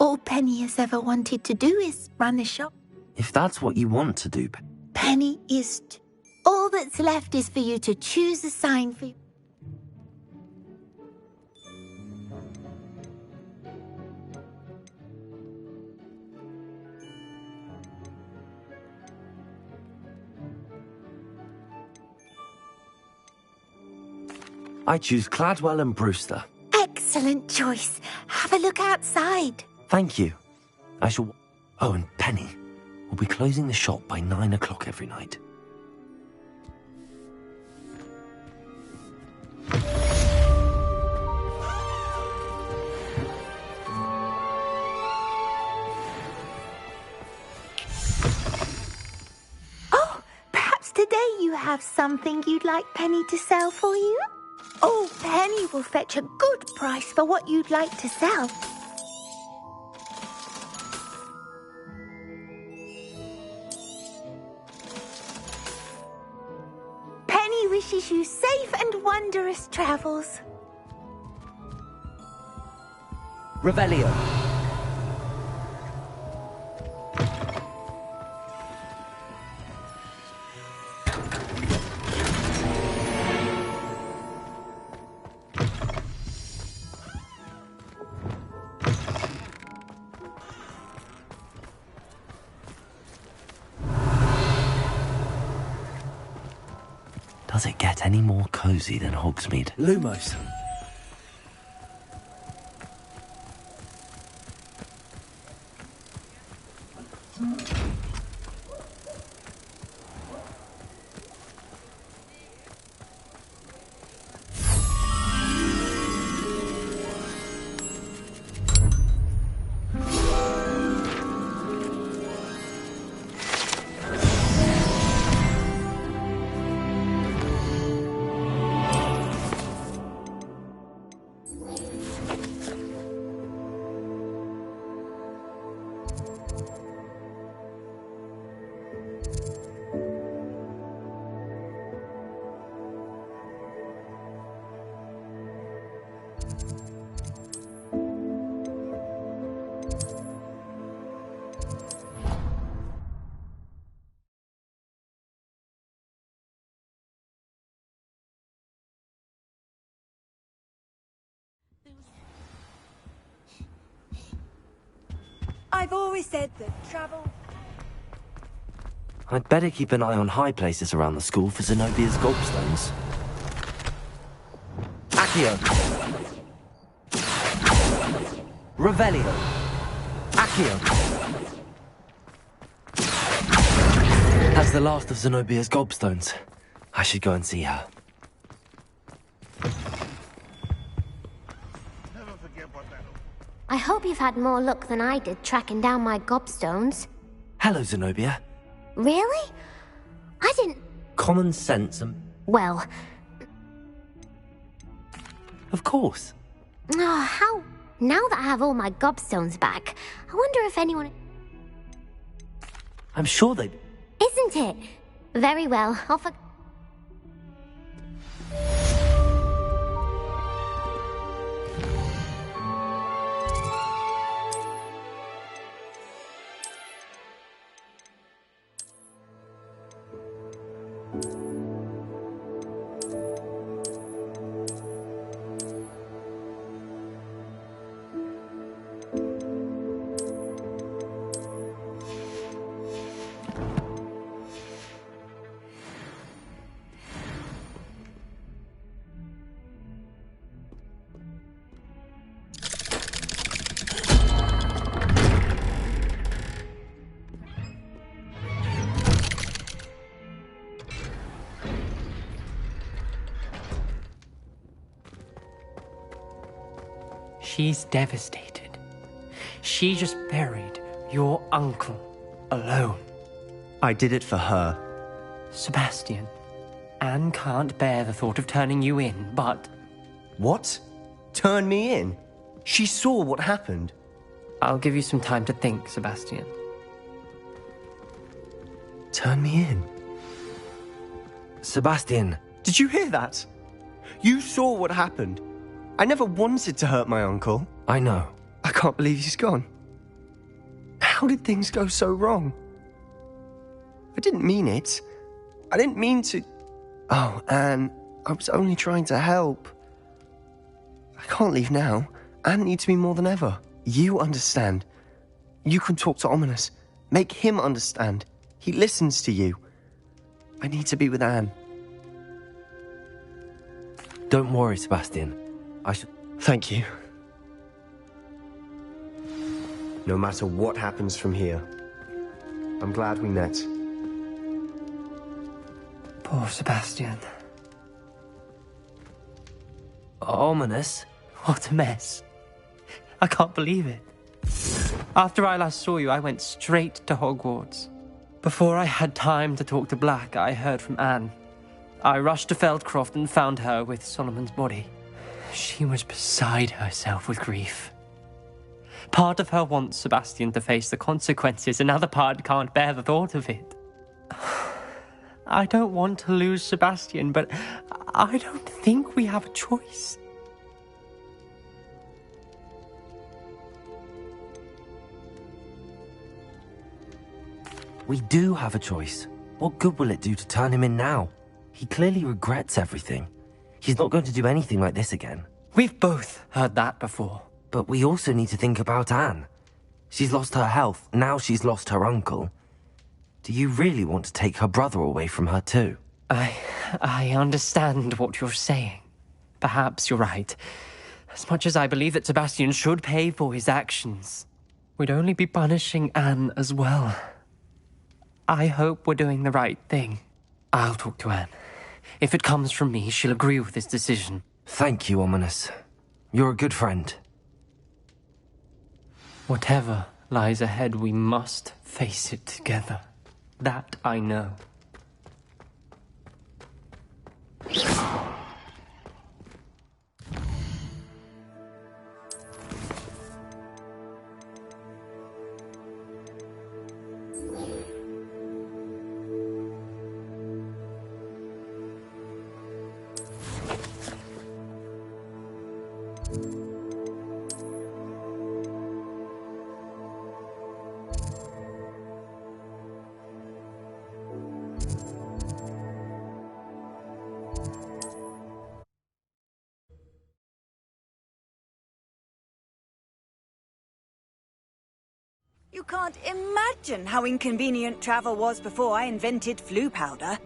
all Penny has ever wanted to do is run the shop. If that's what you want to do... Penny is... All that's left is for you to choose a sign for... I choose Cladwell and Brewster. Excellent choice. Have a look outside. Thank you. I shall... Oh, and Penny. We'll be closing the shop by 9 o'clock every night. Oh, perhaps today you have something you'd like Penny to sell for you? Oh, Penny will fetch a good price for what you'd like to sell. Penny wishes you safe and wondrous travels. Revelio. Does it get any more cozy than Hogsmeade? Lumos. I've always said that travel... I'd better keep an eye on high places around the school for Zenobia's gobstones. Accio! Revelio! Accio! That's the last of Zenobia's gobstones. I should go and see her. I hope you've had more luck than I did tracking down my gobstones. Hello, Zenobia. Really? I didn't... Common sense and... Well... Of course. Oh, how... Now that I have all my gobstones back, I wonder if anyone... I'm sure they... Isn't it? Very well, I'll for... She's devastated. She just buried your uncle alone. I did it for her. Sebastian, Anne can't bear the thought of turning you in, but... What? Turn me in? She saw what happened. I'll give you some time to think, Sebastian. Turn me in? Sebastian. Did you hear that? You saw what happened. I never wanted to hurt my uncle. I know. I can't believe he's gone. How did things go so wrong? I didn't mean it. I didn't mean to... Oh, Anne, I was only trying to help. I can't leave now. Anne needs me more than ever. You understand. You can talk to Ominous. Make him understand. He listens to you. I need to be with Anne. Don't worry, Sebastian. I should... Thank you. No matter what happens from here, I'm glad we met. Poor Sebastian. Ominous? What a mess. I can't believe it. After I last saw you, I went straight to Hogwarts. Before I had time to talk to Black, I heard from Anne. I rushed to Feldcroft and found her with Solomon's body. She was beside herself with grief. Part of her wants Sebastian to face the consequences, another part can't bear the thought of it. I don't want to lose Sebastian, but I don't think we have a choice. We do have a choice. What good will it do to turn him in now? He clearly regrets everything. He's not going to do anything like this again. We've both heard that before. But we also need to think about Anne. She's lost her health, now she's lost her uncle. Do you really want to take her brother away from her too? I understand what you're saying. Perhaps you're right. As much as I believe that Sebastian should pay for his actions, we'd only be punishing Anne as well. I hope we're doing the right thing. I'll talk to Anne. If it comes from me, she'll agree with this decision. Thank you, Ominous. You're a good friend. Whatever lies ahead, we must face it together. That I know. You can't imagine how inconvenient travel was before I invented flu powder.